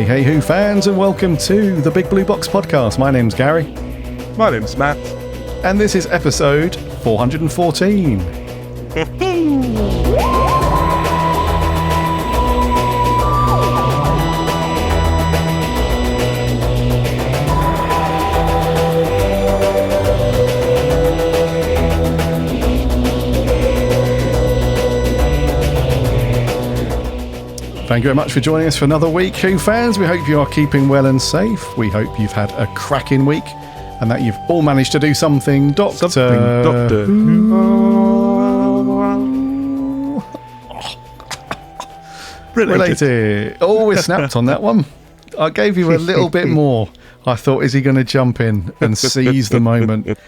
Hey, Who fans, and welcome to the Big Blue Box podcast. My name's Gary. My name's Matt. And this is episode 414. Thank you very much for joining us for another week, Who fans. We hope you are keeping well and safe. We hope you've had a cracking week and that you've all managed to do something Doctor Who related. Oh, we snapped on that one. I gave you a little bit more. I thought, is he going to jump in and seize the moment?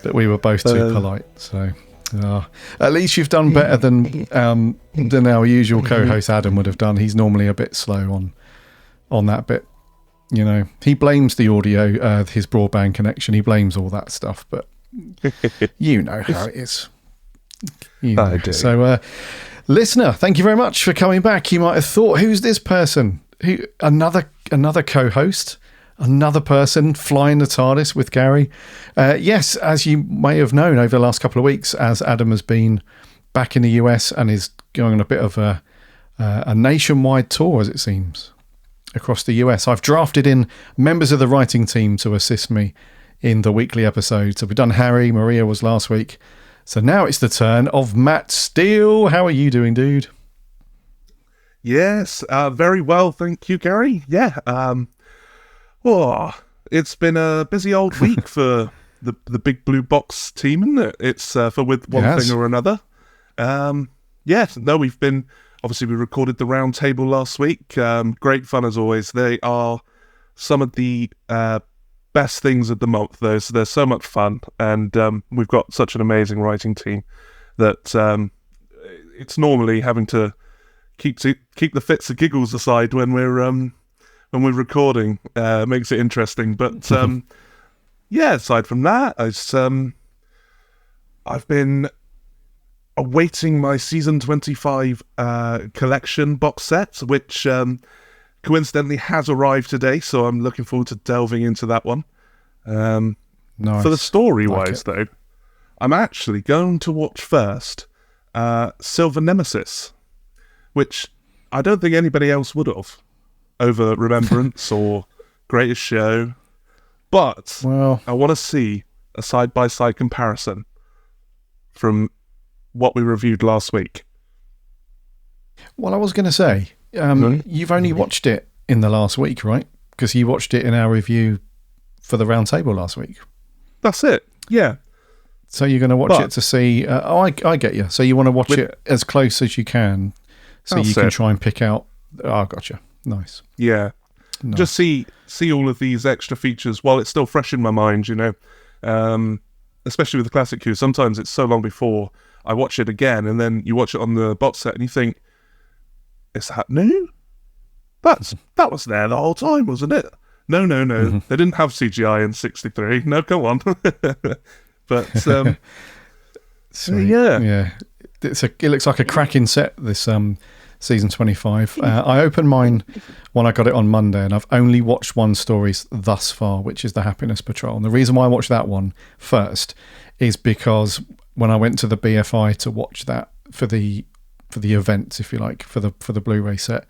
But we were both too polite, so... at least you've done better than our usual co-host Adam would have done. He's normally a bit slow on that bit. You know, he blames the audio, his broadband connection. He blames all that stuff, but you know how it is. I do. So, listener, thank you very much for coming back. You might have thought, who's this person? Who another co-host? Another person flying the TARDIS with Gary. Yes, as you may have known over the last couple of weeks, as Adam has been back in the US and is going on a bit of a nationwide tour, as it seems, across the US. I've drafted in members of the writing team to assist me in the weekly episode. So we've done Harry, Maria was last week. So now it's the turn of Matt Steele. How are you doing, dude? Yes, very well, thank you, Gary. Yeah, it's been a busy old week for the Big Blue Box team, isn't it? It's for with one thing or another. We've been, obviously we recorded the round table last week. Great fun as always. They are some of the best things of the month, though, so they're so much fun. And we've got such an amazing writing team that it's normally having to keep the fits and giggles aside when we're recording. Makes it interesting, but aside from that, I've been awaiting my season 25 collection box set, which coincidentally has arrived today, so I'm looking forward to delving into that one. Nice. For the story-wise, though, I'm actually going to watch first Silver Nemesis, which I don't think anybody else would have, over Remembrance or Greatest Show, but I want to see a side-by-side comparison from what we reviewed last week. Well, I was going to say, you've only watched it in the last week, right? Because you watched it in our review for the round table last week. That's it, yeah. So you're going to watch it to see... I get you. So you want to watch it as close as you can so you can try and pick out... Oh, gotcha. Nice. Yeah. Nice. Just see all of these extra features while it's still fresh in my mind, you know. Especially with the classic Who. Sometimes it's so long before I watch it again, and then you watch it on the box set and you think, is that new? That was there the whole time, wasn't it? No. Mm-hmm. They didn't have CGI in 63. No, go on. But, yeah. It looks like a cracking set, this... season 25. I opened mine when I got it on Monday, and I've only watched one story thus far, which is the Happiness Patrol. And the reason why I watched that one first is because when I went to the BFI to watch that for the event, if you like, for the Blu-ray set,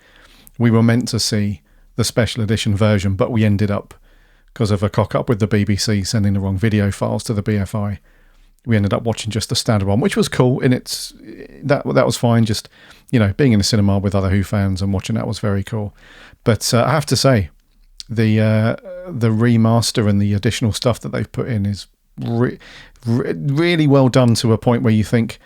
we were meant to see the special edition version, but we ended up, because of a cock-up with the BBC sending the wrong video files to the BFI, we ended up watching just the standard one, which was cool. And that was fine. Just, you know, being in the cinema with other Who fans and watching that was very cool. But I have to say, the remaster and the additional stuff that they've put in is really well done, to a point where you think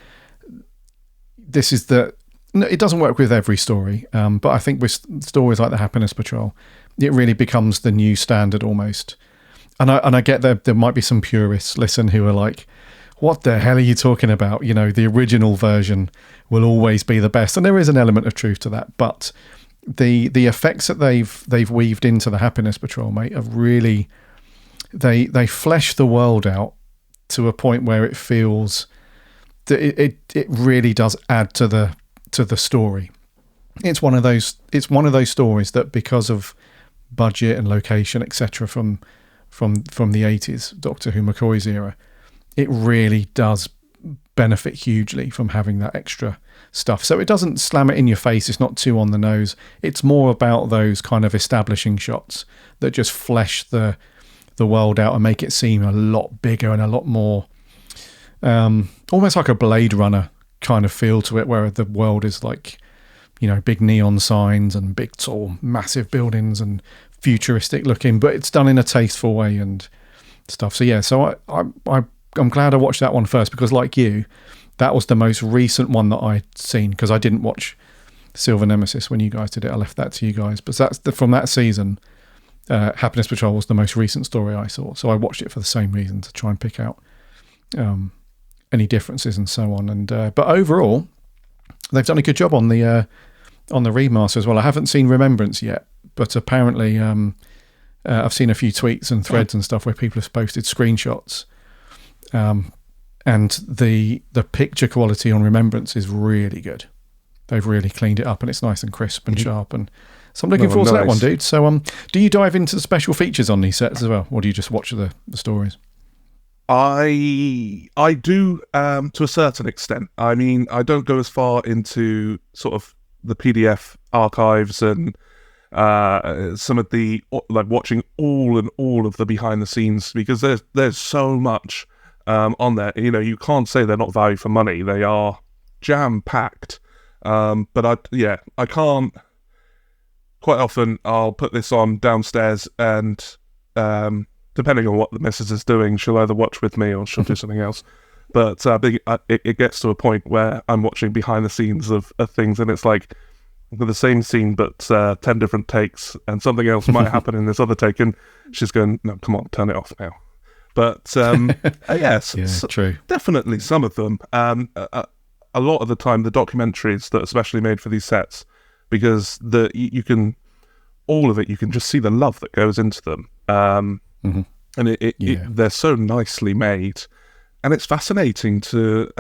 this is it doesn't work with every story, but I think with stories like the Happiness Patrol, it really becomes the new standard almost. And I get that there might be some purists who are like, what the hell are you talking about? You know, the original version will always be the best. And there is an element of truth to that. But the effects that they've weaved into the Happiness Patrol, mate, have really they flesh the world out to a point where it feels that it really does add to the story. It's one of those stories that, because of budget and location, etc., from the 80s, Doctor Who McCoy's era, it really does benefit hugely from having that extra stuff. So it doesn't slam it in your face. It's not too on the nose. It's more about those kind of establishing shots that just flesh the world out and make it seem a lot bigger and a lot more almost like a Blade Runner kind of feel to it, where the world is like, big neon signs and big tall massive buildings and futuristic looking, but it's done in a tasteful way and stuff. So yeah, so I'm glad I watched that one first, because like you, that was the most recent one that I'd seen, because I didn't watch Silver Nemesis when you guys did it. I left that to you guys, but that's from that season. Happiness Patrol was the most recent story I saw, so I watched it for the same reason, to try and pick out any differences and so on. And but overall, they've done a good job on the remaster as well. I haven't seen Remembrance yet, but apparently I've seen a few tweets and threads and stuff where people have posted screenshots, and the picture quality on Remembrance is really good. They've really cleaned it up, and it's nice and crisp and sharp. And so I'm looking forward to that one, dude. So do you dive into the special features on these sets as well, or do you just watch the stories? I do to a certain extent. I mean, I don't go as far into sort of the PDF archives and some of the, like, watching all of the behind the scenes, because there's so much on there. You can't say they're not value for money. They are jam packed. But I can't. Quite often, I'll put this on downstairs, and depending on what the missus is doing, she'll either watch with me or she'll do something else. But it gets to a point where I'm watching behind the scenes of things, and it's like the same scene but 10 different takes, and something else might happen in this other take, and she's going, "No, come on, turn it off now." But yes, true. Definitely some of them. A lot of the time, the documentaries that are specially made for these sets, because you can just see the love that goes into them. And they're so nicely made, and it's fascinating to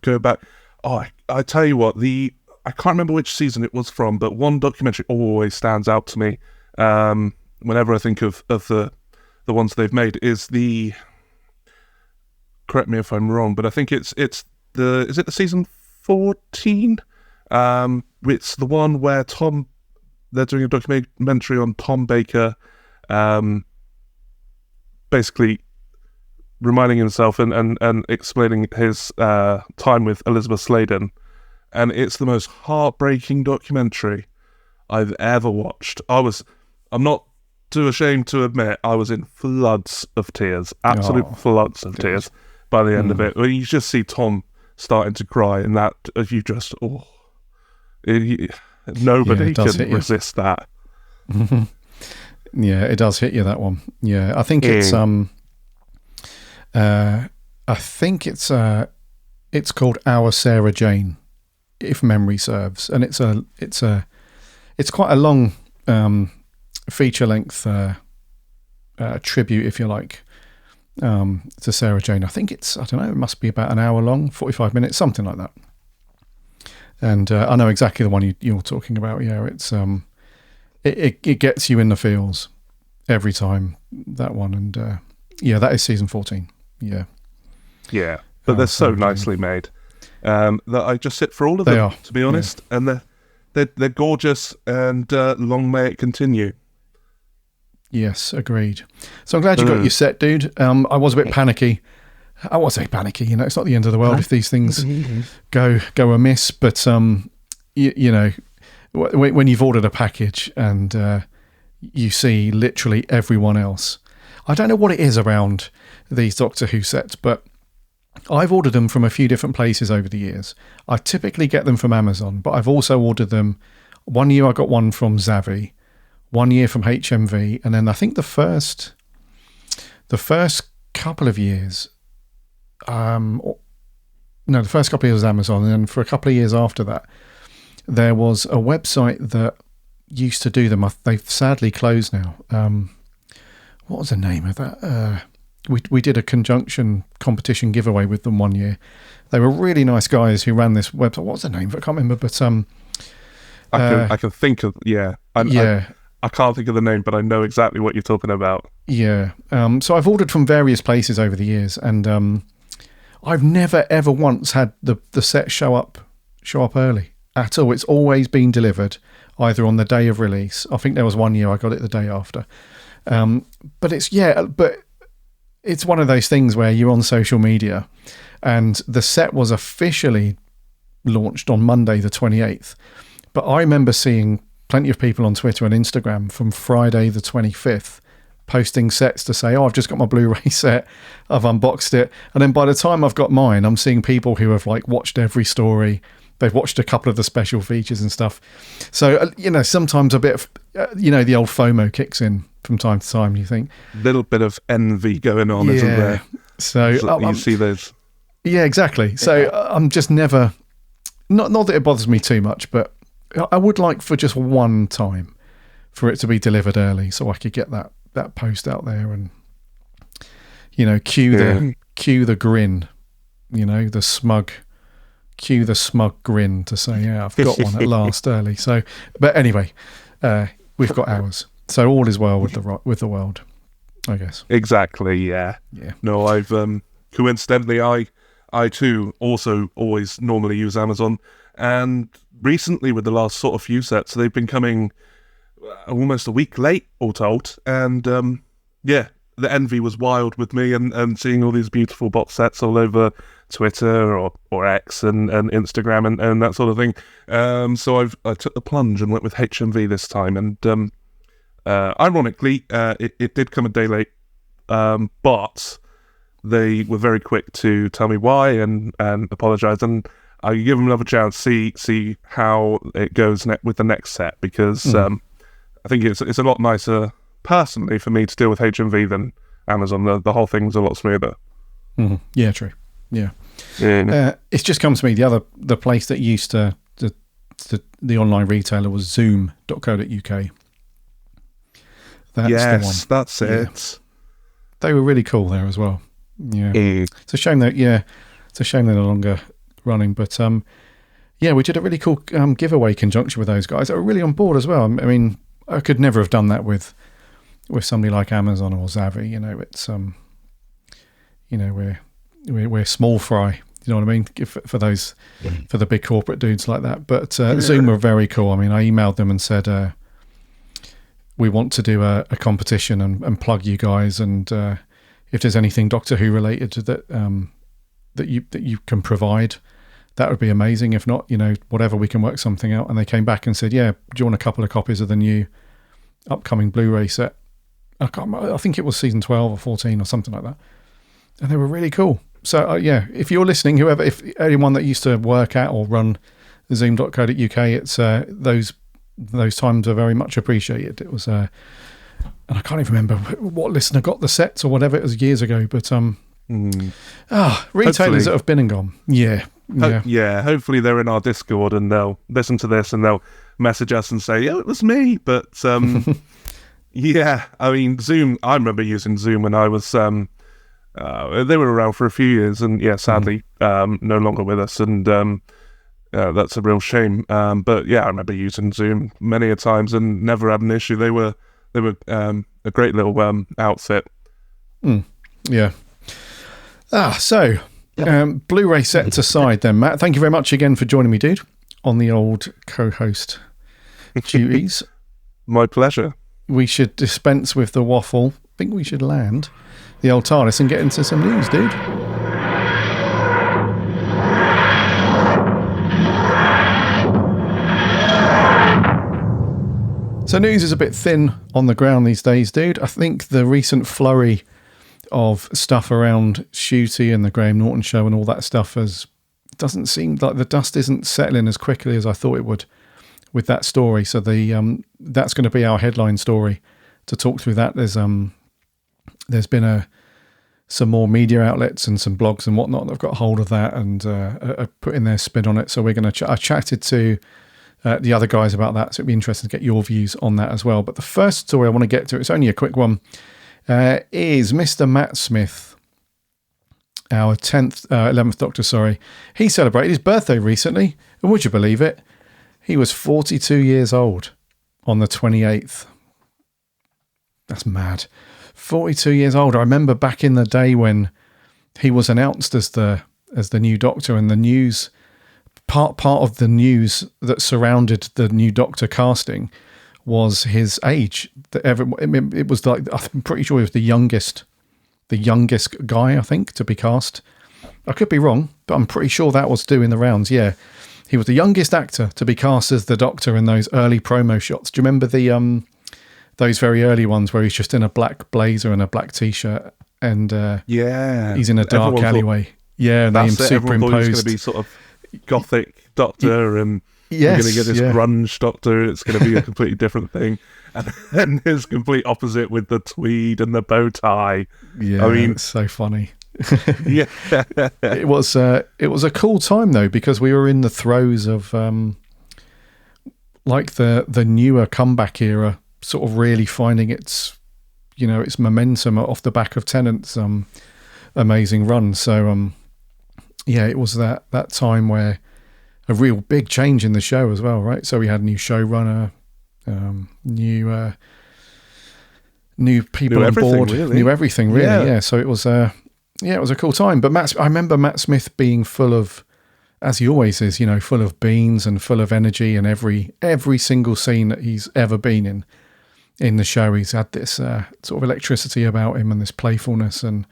go back. I tell you what, I can't remember which season it was from, but one documentary always stands out to me whenever I think of the ones they've made, is the, correct me if I'm wrong, but I think is it the season 14? It's the one where they're doing a documentary on Tom Baker, basically reminding himself and explaining his time with Elizabeth Sladen. And it's the most heartbreaking documentary I've ever watched. I'm not too ashamed to admit, I was in floods of tears, absolute floods of tears by the end of it. Where you just see Tom starting to cry, and that you just, nobody can resist that. Yeah, it does hit you, that one. Yeah, I think it's called Our Sarah Jane, if memory serves, and it's quite a long feature length tribute, if you like, to Sarah Jane. I think it must be about an hour long, 45 minutes, something like that. And I know exactly the one you're talking about. Yeah, it's it gets you in the feels every time, that one. And that is season 14. Yeah, but they're so nicely made that I just sit for all of them, to be honest. Yeah. And they're gorgeous, and long may it continue. Yes, agreed. So I'm glad you got your set, dude. I was a bit panicky. I was panicky. It's not the end of the world if these things go amiss. But when you've ordered a package and you see literally everyone else, I don't know what it is around these Doctor Who sets, but I've ordered them from a few different places over the years. I typically get them from Amazon, but I've also ordered them. One year I got one from Zavi, 1 year from HMV, and then I think the first couple of years, the first couple of years was Amazon, and then for a couple of years after that, there was a website that used to do them. They've sadly closed now. What was the name of that? We did a conjunction competition giveaway with them one year. They were really nice guys who ran this website. What was the name? I can't remember, but I can think of I can't think of the name, but I know exactly what you're talking about. Yeah. So I've ordered from various places over the years, and I've never ever once had the set show up early at all. It's always been delivered either on the day of release. I think there was one year I got it the day after. But it's one of those things where you're on social media, and the set was officially launched on Monday the 28th. But I remember seeing plenty of people on Twitter and Instagram from Friday the 25th posting sets to say, I've just got my Blu-ray set, I've unboxed it. And then by the time I've got mine, I'm seeing people who have like watched every story. They've watched a couple of the special features and stuff. So, sometimes a bit of, the old FOMO kicks in from time to time. You think a little bit of envy going on, isn't there? So you see those. Yeah, exactly. So I'm just never, not that it bothers me too much, but I would like for just one time for it to be delivered early so I could get that post out there and, cue the grin, cue the smug grin to say, yeah, I've got one at last early. So, but anyway, we've got ours. So all is well with the world, I guess. Exactly. Yeah. Yeah. No, I've, coincidentally, I too also always normally use Amazon, and recently with the last sort of few sets, they've been coming almost a week late, all told. And the envy was wild with me, and seeing all these beautiful box sets all over Twitter or X and Instagram and that sort of thing. So I took the plunge and went with HMV this time, and ironically, it did come a day late, but they were very quick to tell me why and apologise, and I give them another chance, see how it goes with the next set, because I think it's a lot nicer personally for me to deal with HMV than Amazon. The whole thing's a lot smoother. Mm-hmm. Yeah, true. Yeah. It's just come to me, the place that used to the online retailer was zoom.co.uk. Yes, that's it. They were really cool there as well. Yeah. It's a shame that they're no longer running, but we did a really cool giveaway conjunction with those guys that were really on board as well. I mean, I could never have done that with somebody like Amazon or Zavvi. It's we're small fry. You know what I mean? For the big corporate dudes like that. But Zoom were very cool. I mean, I emailed them and said, we want to do a competition and plug you guys, and if there's anything Doctor Who related to that you can provide, that would be amazing. If not, whatever, we can work something out. And they came back and said, yeah, do you want a couple of copies of the new upcoming Blu-ray set? I think it was season 12 or 14 or something like that. And they were really cool. So if you're listening, if anyone that used to work at or run zoom.co.uk, it's those times are very much appreciated. It was and I can't even remember what listener got the sets or whatever, it was years ago, but retailers that have been and gone. Hopefully they're in our Discord and they'll listen to this and they'll message us and say, it was me. But I mean, Zoom, I remember using Zoom when I was they were around for a few years, and sadly no longer with us, and that's a real shame. But I remember using Zoom many a times and never had an issue. They were a great little outfit. Yeah. Blu-ray sets aside then, Matt, thank you very much again for joining me, dude, on the old co-host duties. My pleasure. We should dispense with the waffle. I think we should land the old TARDIS and get into some news, dude. So news is a bit thin on the ground these days, dude. I think the recent flurry of stuff around Ncuti and the Graham Norton Show and all that stuff doesn't seem like the dust isn't settling as quickly as I thought it would with that story. So that's going to be our headline story to talk through that. There's been some more media outlets and some blogs and whatnot that have got hold of that and are putting their spin on it. So we're going to I chatted to the other guys about that. So it'd be interesting to get your views on that as well. But the first story I want to get to, it's only a quick one, is Mr. Matt Smith, our 11th Doctor, sorry. He celebrated his birthday recently, and would you believe it? He was 42 years old on the 28th. That's mad. 42 years old. I remember back in the day when he was announced as the new Doctor, and the news, part of the news that surrounded the new Doctor casting was his age. It was like, I'm pretty sure he was the youngest guy, I think, to be cast. I could be wrong, but I'm pretty sure that was doing the rounds. Yeah, he was the youngest actor to be cast as the Doctor in those early promo shots. Do you remember those very early ones where he's just in a black blazer and a black t-shirt, and he's in a dark alleyway? And they superimposed. Everyone thought he was going to be sort of gothic Doctor, and we're going to get this grunge Doctor. It's going to be a completely different thing. And then his complete opposite with the tweed and the bow tie. Yeah, I mean, it's so funny. Yeah, it was a cool time though, because we were in the throes of like the newer comeback era, sort of really finding its momentum off the back of Tennant's amazing run. So it was that time where a real big change in the show as well, right? So we had a new showrunner. New people on board, knew everything really. Yeah. So it was a cool time. But I remember Matt Smith being full of, as he always is, full of beans and full of energy. And every single scene that he's ever been in the show, he's had this sort of electricity about him, and this playfulness and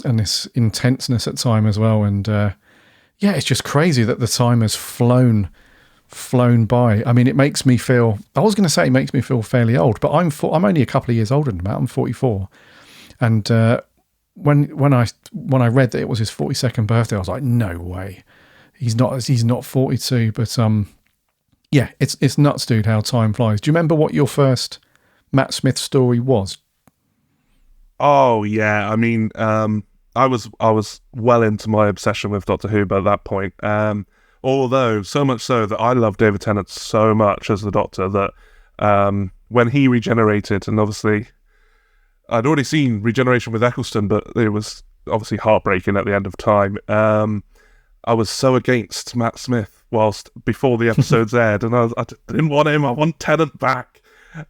this intenseness at time as well. And it's just crazy that the time has flown by. I mean, it makes me feel, I was going to say it makes me feel fairly old, but I'm only a couple of years older than Matt. I'm 44. And when I read that it was his 42nd birthday, I was like, no way. He's not 42, but it's nuts, dude, how time flies. Do you remember what your first Matt Smith story was? Oh yeah, I mean, I was well into my obsession with Doctor Who by that point. Although, so much so that I love David Tennant so much as the Doctor that when he regenerated, and obviously I'd already seen regeneration with Eccleston, but it was obviously heartbreaking at the end of time. I was so against Matt Smith before the episodes aired, and I didn't want him. I want Tennant back.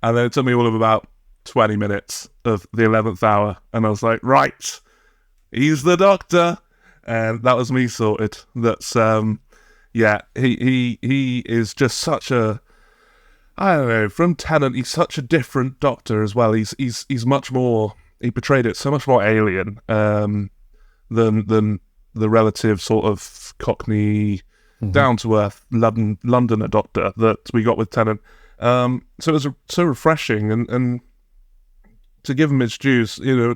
And then it took me all of about 20 minutes of the 11th hour, and I was like, right, he's the Doctor. And that was me sorted. That's... he is just such a, I don't know, from Tennant, he's such a different Doctor as well. He's much more, he portrayed it so much more alien than the relative sort of Cockney, down-to-earth Londoner Doctor that we got with Tennant. So it was so refreshing, and to give him his dues, he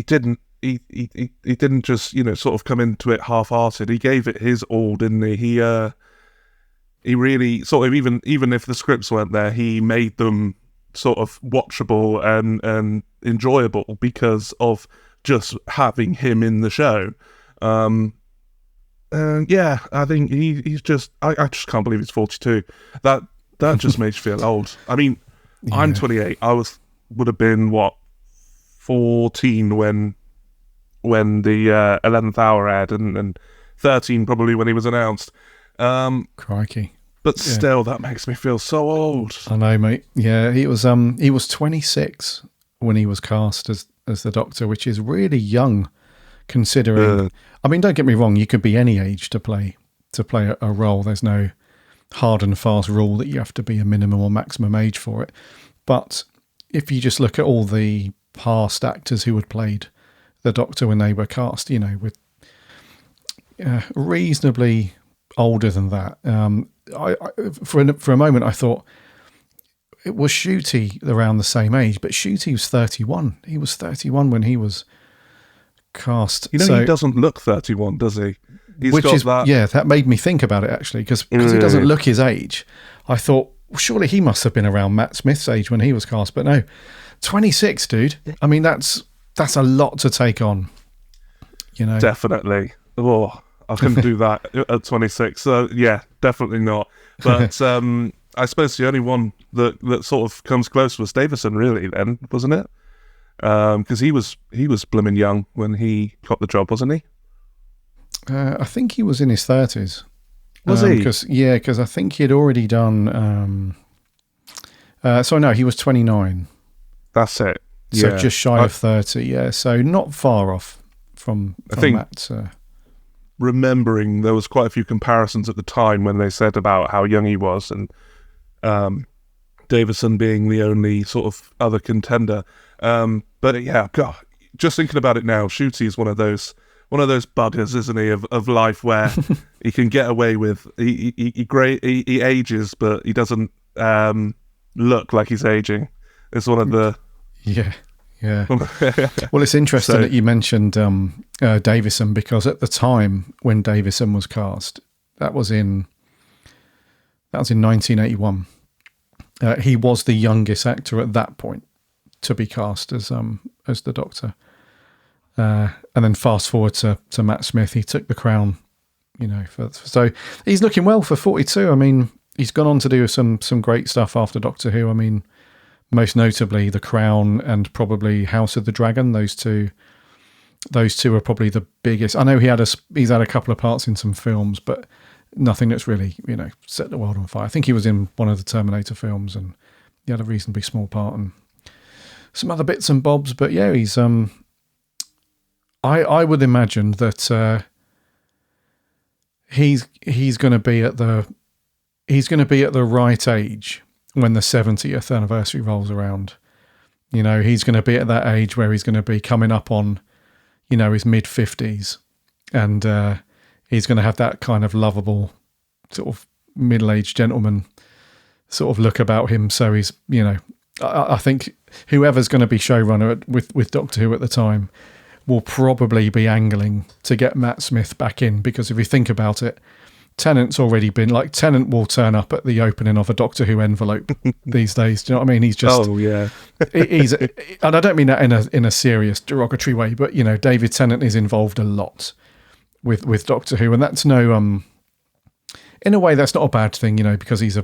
didn't just, sort of come into it half-hearted. He gave it his all, didn't he? He really sort of, even if the scripts weren't there, he made them sort of watchable and enjoyable because of just having him in the show. I think he's just, I just can't believe he's 42. That just makes you feel old. I mean, I'm 28. I would have been 14 when the 11th hour aired, and 13 probably when he was announced. Crikey! But still, that makes me feel so old. I know, mate. Yeah, he was 26 when he was cast as the Doctor, which is really young, considering. I mean, don't get me wrong. You could be any age to play a role. There's no hard and fast rule that you have to be a minimum or maximum age for it. But if you just look at all the past actors who had played the Doctor when they were cast, with reasonably older than that. For a moment, I thought it was Ncuti around the same age, but Ncuti was 31. He was 31 when he was cast. He doesn't look 31, does he? That made me think about it, actually, because he doesn't look his age. I thought, well, surely he must have been around Matt Smith's age when he was cast, but no, 26, dude. I mean, that's a lot to take on, Definitely. Oh, I couldn't do that at 26. So yeah, definitely not. But I suppose the only one that sort of comes close was Davison, really. Then wasn't it? Because he was blimmin' young when he got the job, wasn't he? I think he was in his 30s. Was he? Because I think he had already done. No, he was 29. That's it. So just shy of 30. Yeah, so not far off from Matt. Remembering there was quite a few comparisons at the time when they said about how young he was, and Davison being the only sort of other contender. But yeah, God, just thinking about it now, Ncuti is one of those buggers, isn't he, of life, where he can get away with he ages, but he doesn't look like he's aging. It's one of the yeah. Well, it's interesting that you mentioned Davison, because at the time when Davison was cast, that was in 1981. He was the youngest actor at that point to be cast as the Doctor. And then fast forward to Matt Smith, he took the crown, so he's looking well for 42. I mean, he's gone on to do some great stuff after Doctor Who. I mean, most notably The Crown and probably House of the Dragon. Those two are probably the biggest. I know he's had a couple of parts in some films, but nothing that's really, set the world on fire. I think he was in one of the Terminator films, and he had a reasonably small part and some other bits and bobs. But yeah, he's I would imagine that he's going to be at the right age when the 70th anniversary rolls around. He's going to be at that age where he's going to be coming up on, his mid-50s, and he's going to have that kind of lovable sort of middle-aged gentleman sort of look about him. So he's, I think whoever's going to be showrunner with Doctor Who at the time will probably be angling to get Matt Smith back in, because if you think about it, Tennant's already been, Tennant will turn up at the opening of a Doctor Who envelope these days. Do you know what I mean? He's just, he's, and I don't mean that in a serious derogatory way, but David Tennant is involved a lot with Doctor Who, and that's in a way that's not a bad thing, because he's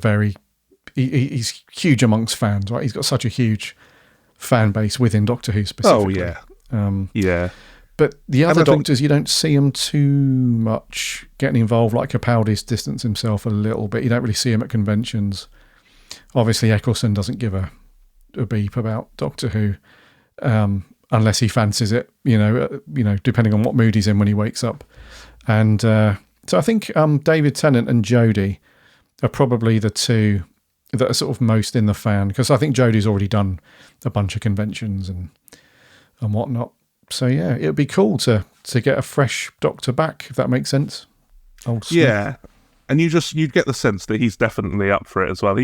he's huge amongst fans, right? He's got such a huge fan base within Doctor Who specifically. Oh yeah. But the other Doctors, you don't see him too much getting involved. Like Capaldi's distanced himself a little bit. You don't really see him at conventions. Obviously, Eccleston doesn't give a beep about Doctor Who unless he fancies it. Depending on what mood he's in when he wakes up. And so I think David Tennant and Jodie are probably the two that are sort of most in the fan, because I think Jodie's already done a bunch of conventions and whatnot. So yeah, it would be cool to get a fresh Doctor back, if that makes sense. Old Smith. Yeah, and you'd get the sense that he's definitely up for it as well.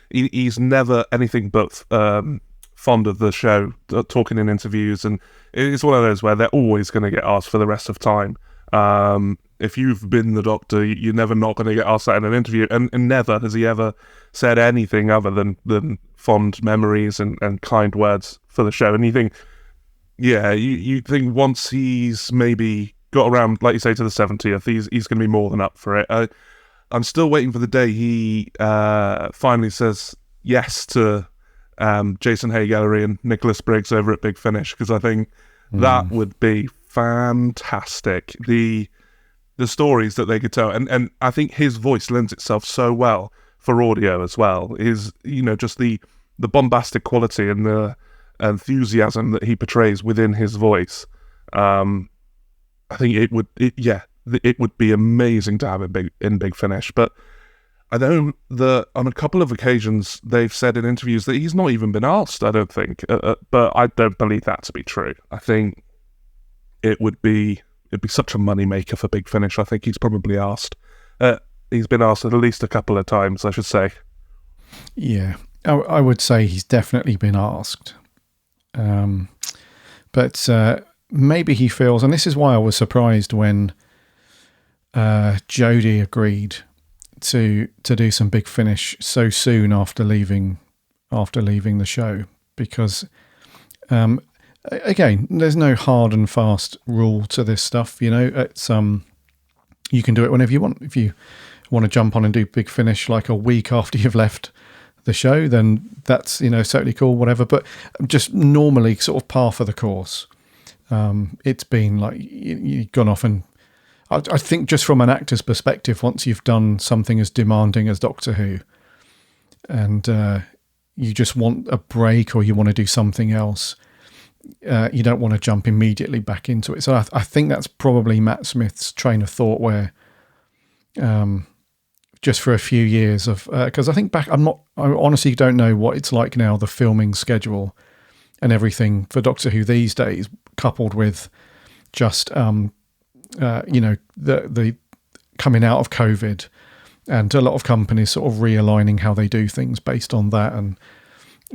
He's never anything but fond of the show, talking in interviews, and it's one of those where they're always going to get asked for the rest of time. If you've been the Doctor, you're never not going to get asked that in an interview, and never has he ever said anything other than fond memories and kind words for the show. And you think, yeah, you think once he's maybe got around, like you say, to the 70th, he's going to be more than up for it. I'm still waiting for the day he finally says yes to Jason Haigh-Ellery and Nicholas Briggs over at Big Finish, because I think that would be fantastic. The stories that they could tell, and I think his voice lends itself so well for audio as well. Is just the bombastic quality and the enthusiasm that he portrays within his voice. I think it would be amazing to have in Big Finish. But I know that on a couple of occasions they've said in interviews that he's not even been asked. I don't think, but I don't believe that to be true. I think it'd be such a money maker for Big Finish. I think he's probably asked. He's been asked at least a couple of times, I should say. Yeah, I would say he's definitely been asked. But maybe he feels, and this is why I was surprised when Jodie agreed to do some Big Finish so soon after leaving the show, because again, there's no hard and fast rule to this stuff. It's you can do it whenever you want. If you want to jump on and do Big Finish like a week after you've left the show, then that's, totally cool, whatever. But just normally sort of par for the course. It's been like you've gone off, and I think just from an actor's perspective, once you've done something as demanding as Doctor Who, and you just want a break or you want to do something else, you don't want to jump immediately back into it. So I think that's probably Matt Smith's train of thought, where just for a few years of, because I think back, I honestly don't know what it's like now, the filming schedule and everything for Doctor Who these days, coupled with just, the coming out of COVID and a lot of companies sort of realigning how they do things based on that and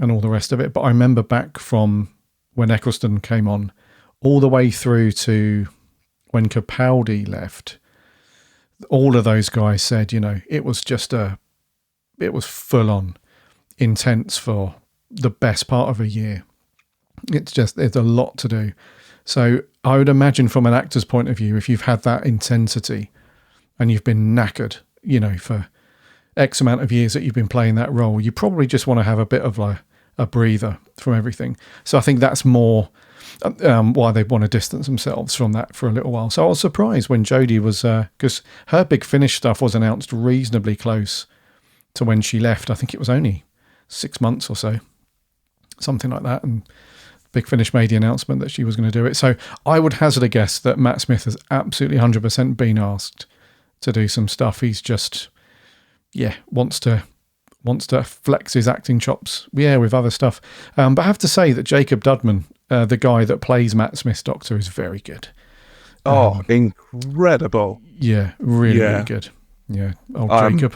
all the rest of it. But I remember back from when Eccleston came on all the way through to when Capaldi left, all of those guys said, it was just it was full on intense for the best part of a year. There's a lot to do. So I would imagine from an actor's point of view, if you've had that intensity and you've been knackered, for X amount of years that you've been playing that role, you probably just want to have a bit of like a breather from everything. So I think that's more why they want to distance themselves from that for a little while. So I was surprised when Jodie was, because her Big Finish stuff was announced reasonably close to when she left. I think it was only 6 months or so, something like that. And Big Finish made the announcement that she was going to do it. So I would hazard a guess that Matt Smith has absolutely 100% been asked to do some stuff. He's just, wants to flex his acting chops, with other stuff. But I have to say that Jacob Dudman, the guy that plays Matt Smith's Doctor, is very good. Incredible. Yeah, really good. Yeah, Jacob.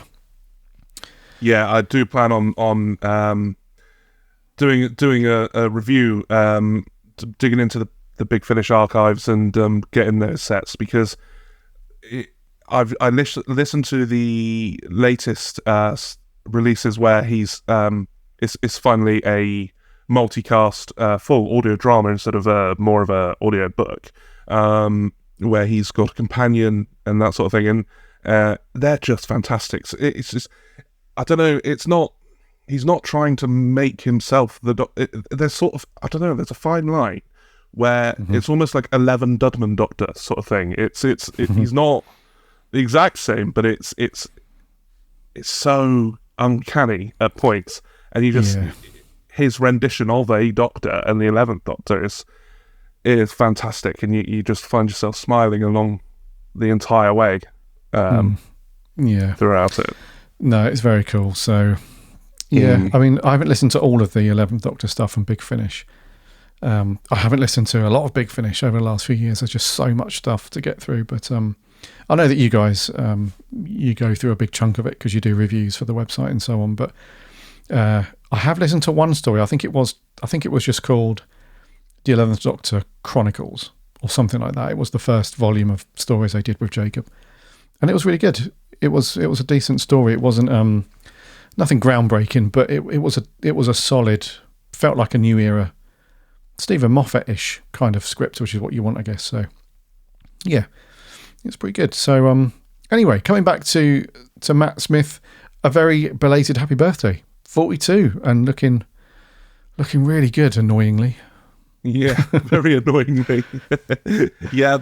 Yeah, I do plan on doing a review, digging into the Big Finish archives and getting those sets, because I listened to the latest releases where he's it's finally a multicast full audio drama instead of more of a audio book, where he's got a companion and that sort of thing, and they're just fantastic. It's just, I don't know, he's not trying to make himself there's sort of, I don't know, there's a fine line where it's almost like 11 Dudman Doctor sort of thing. He's not the exact same, but it's so uncanny at points, and you just his rendition of a Doctor and the 11th Doctor is fantastic, and you just find yourself smiling along the entire way throughout it. No, it's very cool. So I mean, I haven't listened to all of the 11th Doctor stuff from Big Finish. I haven't listened to a lot of Big Finish over the last few years. There's just so much stuff to get through, but I know that you guys, you go through a big chunk of it because you do reviews for the website and so on. But I have listened to one story. I think it was just called The 11th Doctor Chronicles or something like that. It was the first volume of stories I did with Jacob, and it was really good. It was a decent story. It wasn't nothing groundbreaking, but it was a solid, felt like a new era, Stephen Moffat-ish kind of script, which is what you want, I guess. So yeah. It's pretty good. So anyway, coming back to Matt Smith, a very belated happy birthday, 42, and looking really good, annoyingly. Yeah, very annoyingly. Yeah,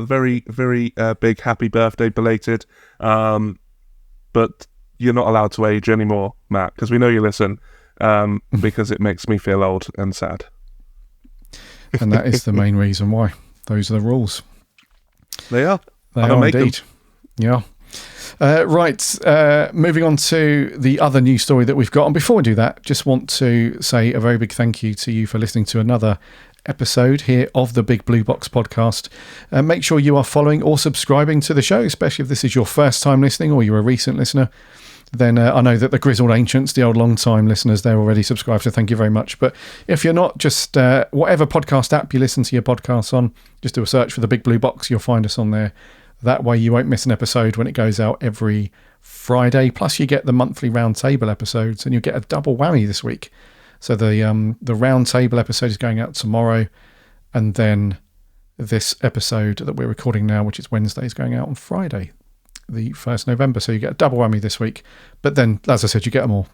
very, very big happy birthday, belated. But you're not allowed to age anymore, Matt, because we know you listen, because it makes me feel old and sad. And that is the main reason why. Those are the rules. They are. They are indeed. Yeah. Right. Moving on to the other news story that we've got. And before we do that, just want to say a very big thank you to you for listening to another episode here of the Big Blue Box podcast. Make sure you are following or subscribing to the show, especially if this is your first time listening or you're a recent listener. Then I know that the grizzled ancients, the old long-time listeners, they're already subscribed, so thank you very much. But if you're not, just whatever podcast app you listen to your podcasts on, just do a search for the Big Blue Box. You'll find us on there. That way you won't miss an episode when it goes out every Friday. Plus you get the monthly roundtable episodes, and you'll get a double whammy this week. So the roundtable episode is going out tomorrow, and then this episode that we're recording now, which is Wednesday, is going out on Friday, the 1st November. So you get a double whammy this week. But then, as I said, you get them all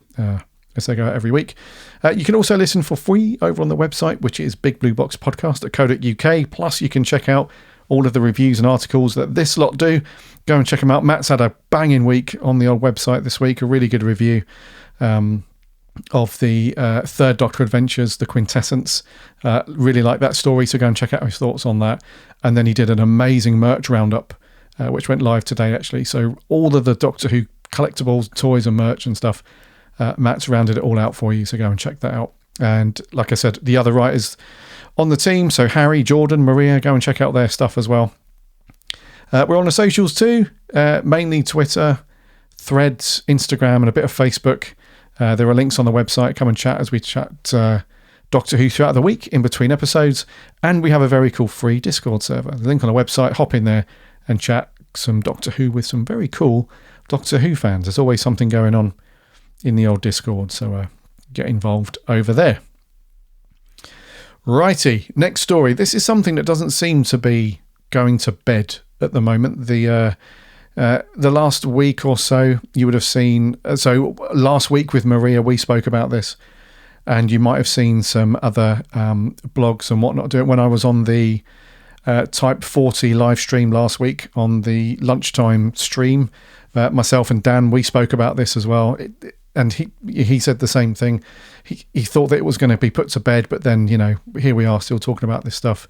as they go out every week. You can also listen for free over on the website, which is bigblueboxpodcast.co.uk. Plus, you can check out all of the reviews and articles that this lot do. Go and check them out. Matt's had a banging week on the old website this week, a really good review of the Third Doctor Adventures, the Quintessence. Really like that story, so go and check out his thoughts on that. And then he did an amazing merch roundup, which went live today, actually. So all of the Doctor Who collectibles, toys and merch and stuff, Matt's rounded it all out for you, so go and check that out. And like I said, the other writers on the team, so Harry, Jordan, Maria, go and check out their stuff as well. We're on the socials too, mainly Twitter, Threads, Instagram, and a bit of Facebook. There are links on the website. Come and chat as we chat Doctor Who throughout the week in between episodes. And we have a very cool free Discord server. The link on the website, hop in there and chat some Doctor Who with some very cool Doctor Who fans. There's always something going on in the old Discord, so get involved over there. Righty, next story. This is something that doesn't seem to be going to bed at the moment. The last week or so, you would have seen... So last week with Maria, we spoke about this, and you might have seen some other blogs and whatnot do it. When I was on the Type 40 live stream last week on the lunchtime stream, myself and Dan, we spoke about this as well. And he said the same thing. He thought that it was going to be put to bed, but then, you know, here we are still talking about this stuff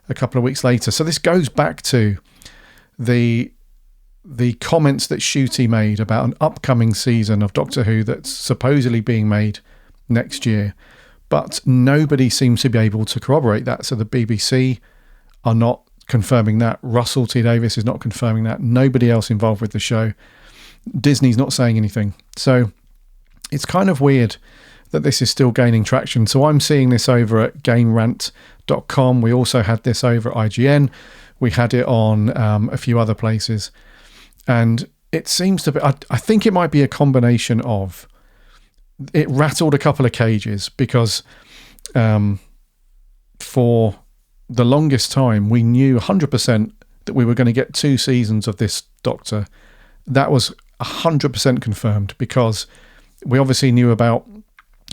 a couple of weeks later. So this goes back to the comments that Ncuti made about an upcoming season of Doctor Who that's supposedly being made next year. But nobody seems to be able to corroborate that. So the BBC are not confirming that. Russell T Davies is not confirming that. Nobody else involved with the show. Disney's not saying anything. So it's kind of weird that this is still gaining traction. So I'm seeing this over at GameRant.com. We also had this over at IGN. We had it on a few other places. And it seems to be... I think it might be a combination of... It rattled a couple of cages because for the longest time, we knew 100% that we were going to get 2 seasons of this Doctor. That was 100% confirmed because we obviously knew about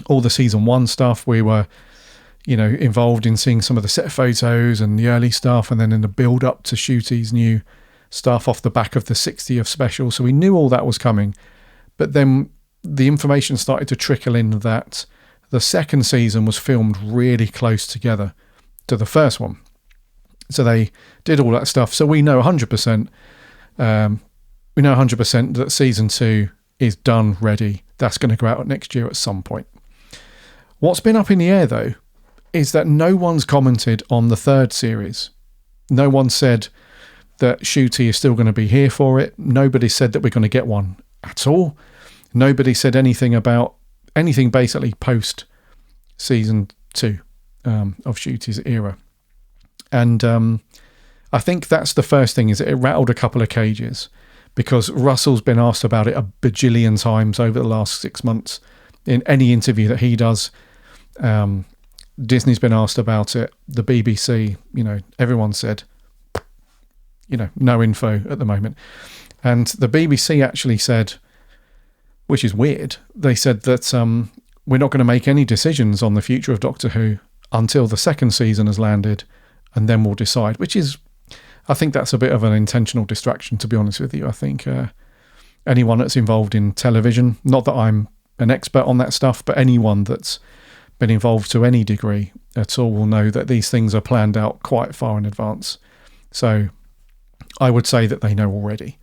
all the season 1 stuff. We were, you know, involved in seeing some of the set photos and the early stuff, and then in the build up to Ncuti's new stuff off the back of the 60th special. So we knew all that was coming. But then the information started to trickle in that the second season was filmed really close together to the first one. So they did all that stuff. So we know 100%. We know 100% that season 2 is done, ready. That's going to go out next year at some point. What's been up in the air, though, is that no one's commented on the third series. No one said that Ncuti is still going to be here for it. Nobody said that we're going to get one at all. Nobody said anything about anything basically post season 2 of Ncuti's era. And I think that's the first thing, is it rattled a couple of cages because Russell's been asked about it a bajillion times over the last 6 months in any interview that he does. Disney's been asked about it. The BBC, you know, everyone said, you know, no info at the moment. And the BBC actually said, which is weird, they said that we're not going to make any decisions on the future of Doctor Who until the second season has landed, and then we'll decide, which is, I think that's a bit of an intentional distraction, to be honest with you. I think anyone that's involved in television, not that I'm an expert on that stuff, but anyone that's been involved to any degree at all will know that these things are planned out quite far in advance. So I would say that they know already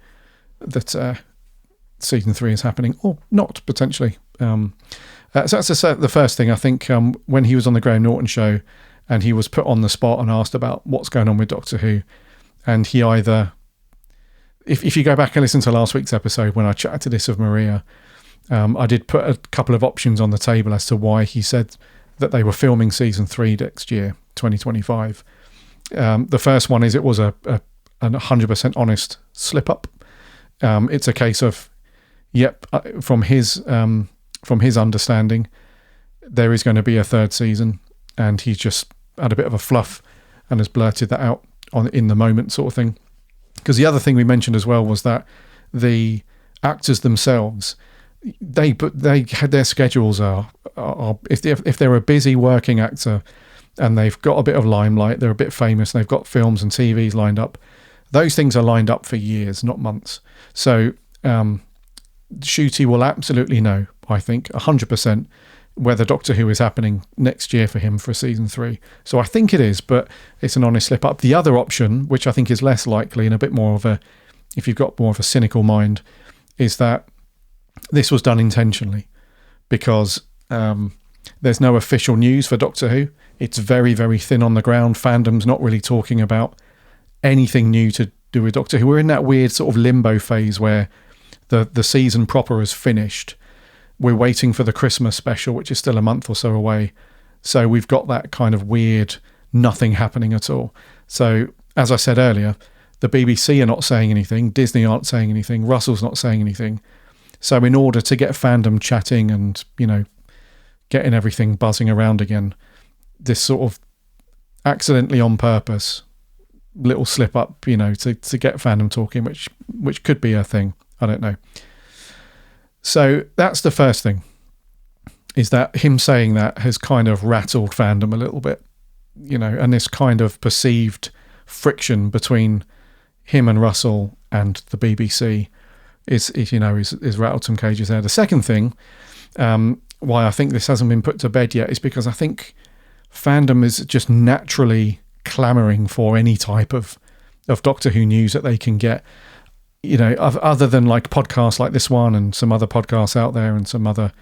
that season 3 is happening, or not, potentially. So that's the first thing. I think when he was on the Graham Norton Show and he was put on the spot and asked about what's going on with Doctor Who, and he either... If you go back and listen to last week's episode when I chatted to this of Maria, I did put a couple of options on the table as to why he said that they were filming season 3 next year, 2025. The first one is it was a 100% honest slip-up. It's a case of, from his understanding, there is going to be a third season, and he's just had a bit of a fluff and has blurted that out. in the moment sort of thing. Because the other thing we mentioned as well was that the actors themselves, they had their schedules are if they're a busy working actor and they've got a bit of limelight, they're a bit famous, and they've got films and TVs lined up, those things are lined up for years, not months. So Ncuti will absolutely know, I think, 100% whether Doctor Who is happening next year for him for season 3. So I think it is, but it's an honest slip up. The other option, which I think is less likely and a bit more of a, if you've got more of a cynical mind, is that this was done intentionally, because there's no official news for Doctor Who. It's very, very thin on the ground. Fandom's not really talking about anything new to do with Doctor Who. We're in that weird sort of limbo phase where the season proper is finished. We're waiting for the Christmas special, which is still a month or so away. So we've got that kind of weird nothing happening at all. So as I said earlier, the BBC are not saying anything. Disney aren't saying anything. Russell's not saying anything. So in order to get fandom chatting and, getting everything buzzing around again, this sort of accidentally on purpose little slip up, to get fandom talking, which could be a thing. I don't know. So that's the first thing, is that him saying that has kind of rattled fandom a little bit, and this kind of perceived friction between him and Russell and the BBC is rattled some cages there. The second thing, why I think this hasn't been put to bed yet, is because I think fandom is just naturally clamouring for any type of Doctor Who news that they can get. Other than like podcasts like this one and some other podcasts out there and some other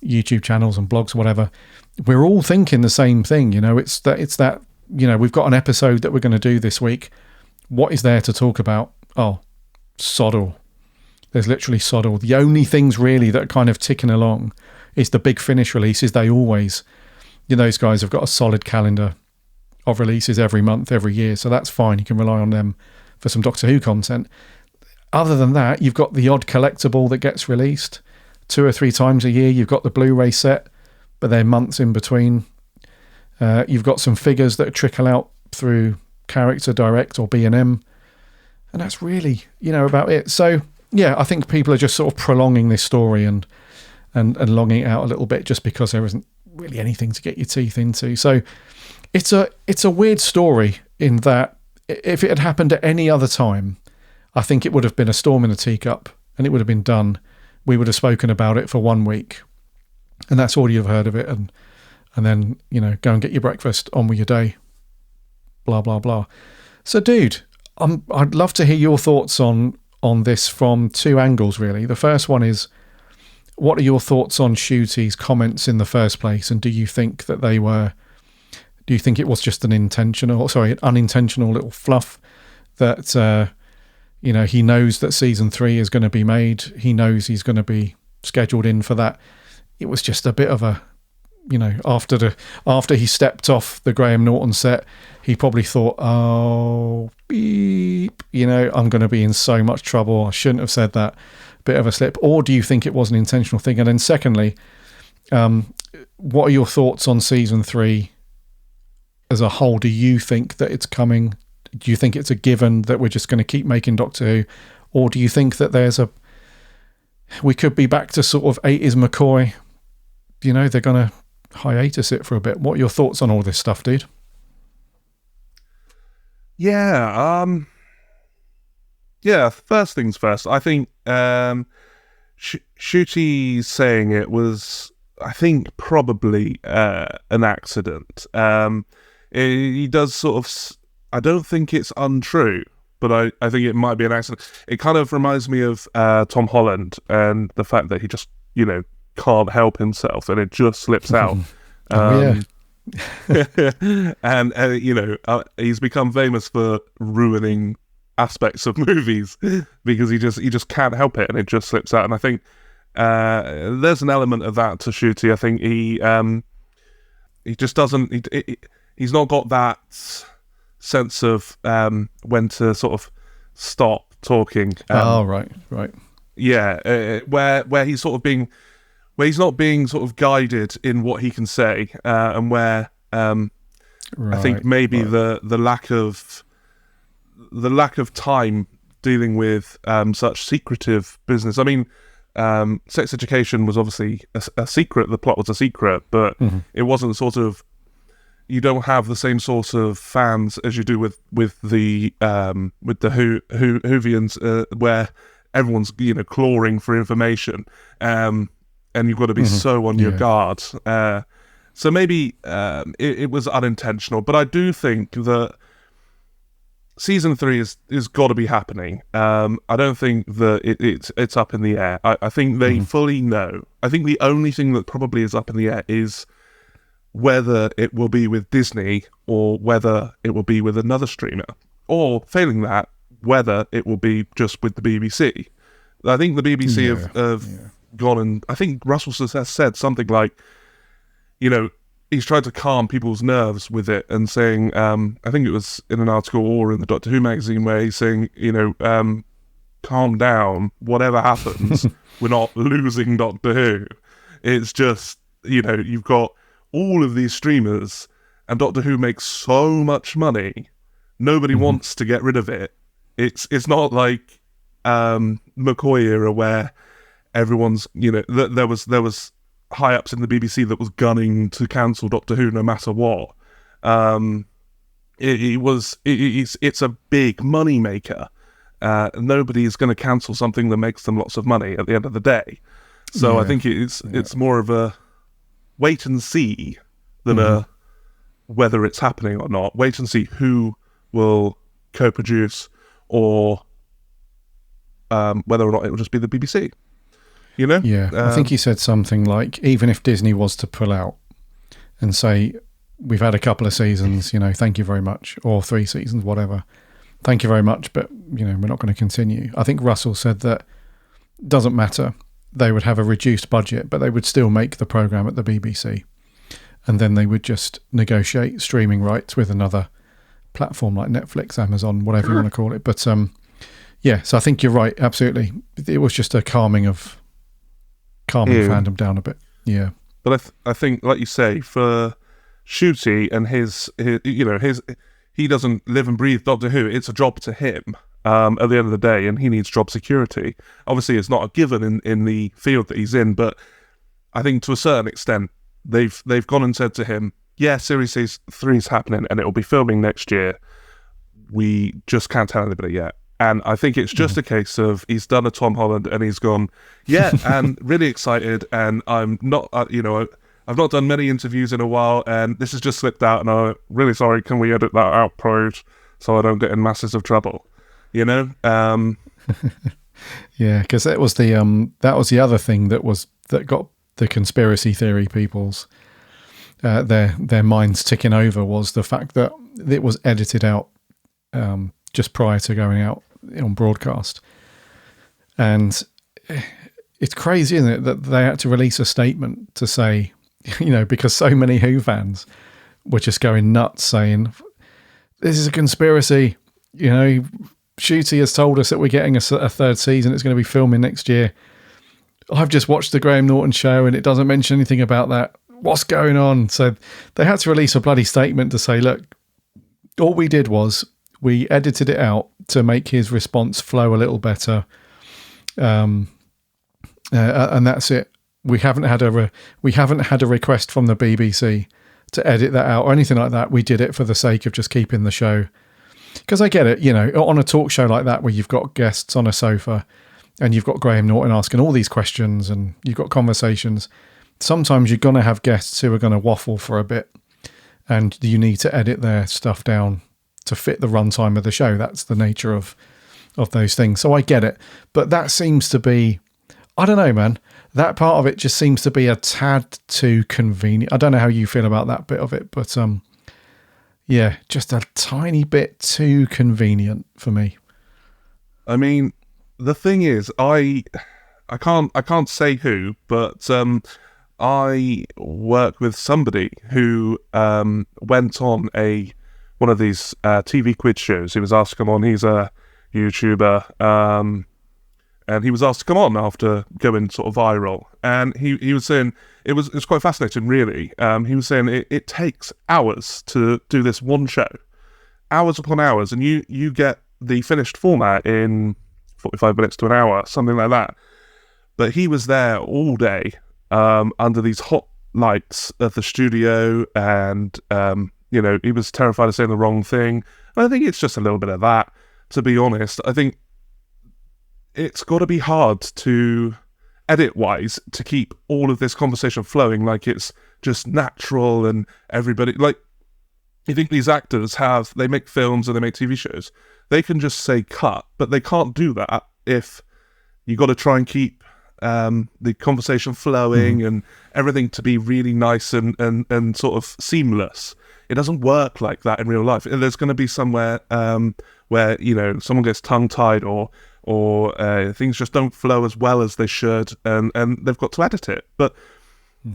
YouTube channels and blogs, whatever, we're all thinking the same thing. It's that we've got an episode that we're going to do this week. What is there to talk about? Oh, sod all. There's literally sod all. The only things really that are kind of ticking along is the Big Finish releases. They always, those guys have got a solid calendar of releases every month, every year. So that's fine. You can rely on them for some Doctor Who content. Other than that, you've got the odd collectible that gets released 2 or 3 times a year. You've got the Blu-ray set, but they're months in between. You've got some figures that trickle out through Character Direct or B&M. And that's really, about it. So, yeah, I think people are just sort of prolonging this story and longing it out a little bit just because there isn't really anything to get your teeth into. So it's a weird story in that if it had happened at any other time, I think it would have been a storm in a teacup and it would have been done. We would have spoken about it for 1 week and that's all you've heard of it. And then, go and get your breakfast, on with your day, blah, blah, blah. So, dude, I'd love to hear your thoughts on this from 2 angles, really. The first one is, what are your thoughts on Ncuti's comments in the first place? And do you think that it was just an unintentional little fluff that, he knows that season 3 is going to be made. He knows he's going to be scheduled in for that. It was just a bit of a, after he stepped off the Graham Norton set, he probably thought, oh, beep, I'm going to be in so much trouble. I shouldn't have said that. Bit of a slip. Or do you think it was an intentional thing? And then secondly, what are your thoughts on season 3 as a whole? Do you think that it's coming? Do you think it's a given that we're just going to keep making Doctor Who? Or do you think that we could be back to sort of 80s McCoy? They're going to hiatus it for a bit. What are your thoughts on all this stuff, dude? Yeah, first things first. I think Ncuti saying it was, I think, probably an accident. He does sort of, I don't think it's untrue, but I think it might be an accident. It kind of reminds me of Tom Holland and the fact that he just, can't help himself and it just slips out. And he's become famous for ruining aspects of movies because he just can't help it and it just slips out. And I think there's an element of that to Ncuti. I think he just doesn't. He's not got that sense of when to sort of stop talking. Right. Yeah, where he's sort of being. Where he's not being sort of guided in what he can say, and where I think maybe the lack of the lack of time dealing with such secretive business. I mean, Sex Education was obviously a secret. The plot was a secret, but it wasn't sort of. You don't have the same sort of fans as you do with the Whovians, where everyone's clawing for information, and you've got to be so on your guard. So maybe it was unintentional, but I do think that season 3 is got to be happening. I don't think that it's up in the air. I think they fully know. I think the only thing that probably is up in the air is whether it will be with Disney or whether it will be with another streamer, or failing that, whether it will be just with the BBC. I think the BBC have gone, and I think Russell has said something like, he's tried to calm people's nerves with it and saying, I think it was in an article or in the Doctor Who magazine where he's saying, calm down, whatever happens, we're not losing Doctor Who. It's just, you've got all of these streamers, and Doctor Who makes so much money, nobody wants to get rid of it. It's not like McCoy era where everyone's, there was high-ups in the BBC that was gunning to cancel Doctor Who no matter what. It's a big money maker. Nobody is going to cancel something that makes them lots of money at the end of the day. So I think it's more of a wait and see than a whether it's happening or not. Wait and see who will co-produce, or whether or not it will just be the BBC. Yeah, I think he said something like, even if Disney was to pull out and say, we've had a couple of seasons, thank you very much, or 3 seasons, whatever, thank you very much, but, we're not going to continue. I think Russell said that doesn't matter. They would have a reduced budget, but they would still make the programme at the BBC. And then they would just negotiate streaming rights with another platform like Netflix, Amazon, whatever you want to call it. But, so I think you're right, absolutely. It was just a calming fandom down a bit. Yeah. But I think, like you say, for Ncuti and his he doesn't live and breathe Doctor Who. It's a job to him at the end of the day, and he needs job security. Obviously, it's not a given in the field that he's in, but I think to a certain extent, they've gone and said to him, Series 3 is happening, and it will be filming next year. We just can't tell anybody yet. And I think it's just a case of he's done a Tom Holland and he's gone, and really excited. And I'm not, I've not done many interviews in a while, and this has just slipped out. And I'm really sorry. Can we edit that out, please, so I don't get in masses of trouble? Yeah, because that was the other thing that got the conspiracy theory people's their minds ticking over, was the fact that it was edited out just prior to going out on broadcast. And it's crazy, isn't it, that they had to release a statement to say, because so many Who fans were just going nuts saying, this is a conspiracy, Ncuti has told us that we're getting a 3rd season, it's going to be filming next year. I've just watched the Graham Norton Show and it doesn't mention anything about that. What's going on? So they had to release a bloody statement to say, look, all we did was we edited it out to make his response flow a little better, and that's it. We haven't had a request from the BBC to edit that out or anything like that. We did it for the sake of just keeping the show. Because I get it, on a talk show like that where you've got guests on a sofa and you've got Graham Norton asking all these questions and you've got conversations, sometimes you're going to have guests who are going to waffle for a bit and you need to edit their stuff down to fit the runtime of the show. That's the nature of those things. So I get it. But that seems to be, I don't know, man, that part of it just seems to be a tad too convenient. I don't know how you feel about that bit of it, but just a tiny bit too convenient for me. I mean, the thing is, I can't say who, but I work with somebody who went on one of these TV quiz shows. He was asked to come on. He's a YouTuber, and he was asked to come on after going sort of viral. And he was saying it was quite fascinating, really. He was saying it takes hours to do this one show, hours upon hours, and you get the finished format in 45 minutes to an hour, something like that. But he was there all day under these hot lights at the studio, and he was terrified of saying the wrong thing. And I think it's just a little bit of that, to be honest. I think it's got to be hard to, edit-wise, to keep all of this conversation flowing like it's just natural and everybody... Like, you think these actors they make films and they make TV shows. They can just say cut, but they can't do that if you got to try and keep the conversation flowing and everything to be really nice and sort of seamless. It doesn't work like that in real life. There's going to be somewhere where someone gets tongue-tied or things just don't flow as well as they should, and they've got to edit it. But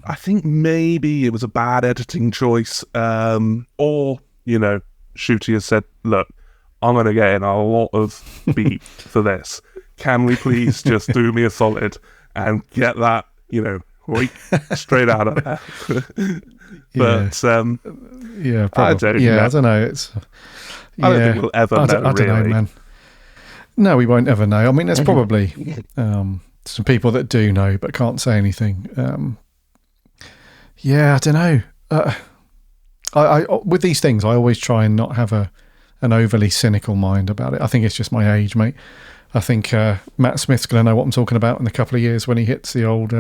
I think maybe it was a bad editing choice, or Ncuti has said, look, I'm going to get in a lot of beat for this. Can we please just do me a solid and get that, straight out of there? But yeah, probably. I don't know. I don't think we'll ever know. I don't know, man. No, we won't ever know. I mean, there's probably some people that do know but can't say anything. I don't know. I with these things, I always try and not have an overly cynical mind about it. I think it's just my age, mate. I think Matt Smith's going to know what I'm talking about in a couple of years when he hits the old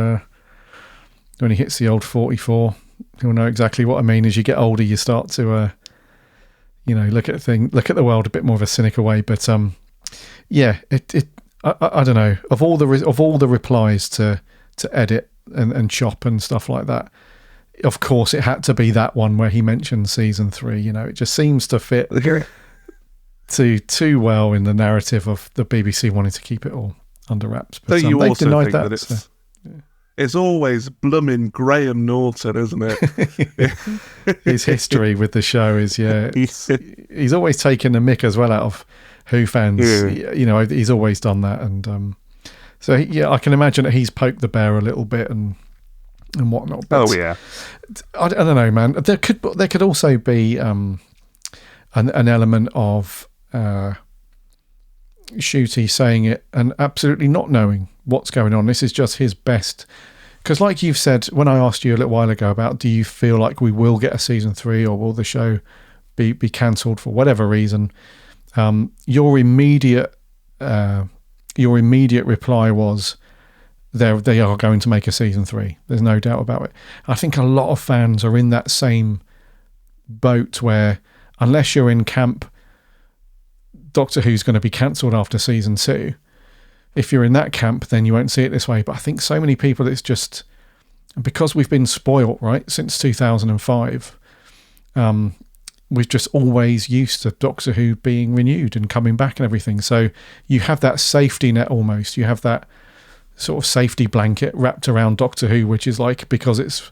44. He'll know exactly what I mean. As you get older, you start to look at the world a bit more of a cynical way. But I don't know. Of all the replies to edit and chop and stuff like that, of course it had to be that one where he mentioned season 3. It just seems to fit too well in the narrative of the BBC wanting to keep it all under wraps. But you they've also denied think that it's always blooming Graham Norton, isn't it? His history with the show is he's always taken the mick as well out of Who fans. He's always done that, and I can imagine that he's poked the bear a little bit and whatnot. But I don't know, man. There could also be an element of Ncuti saying it and absolutely not knowing what's going on. This is just his best, because like you've said when I asked you a little while ago about, do you feel like we will get a season 3 or will the show be cancelled for whatever reason, your immediate reply was they are going to make a season 3. There's no doubt about it. I think a lot of fans are in that same boat where, unless you're in camp Doctor Who's going to be cancelled after season 2, if you're in that camp, then you won't see it this way. But I think so many people, it's just because we've been spoilt, right, since 2005. We've just always used to Doctor Who being renewed and coming back and everything. So you have that safety net almost. You have that sort of safety blanket wrapped around Doctor Who, which is like, because it's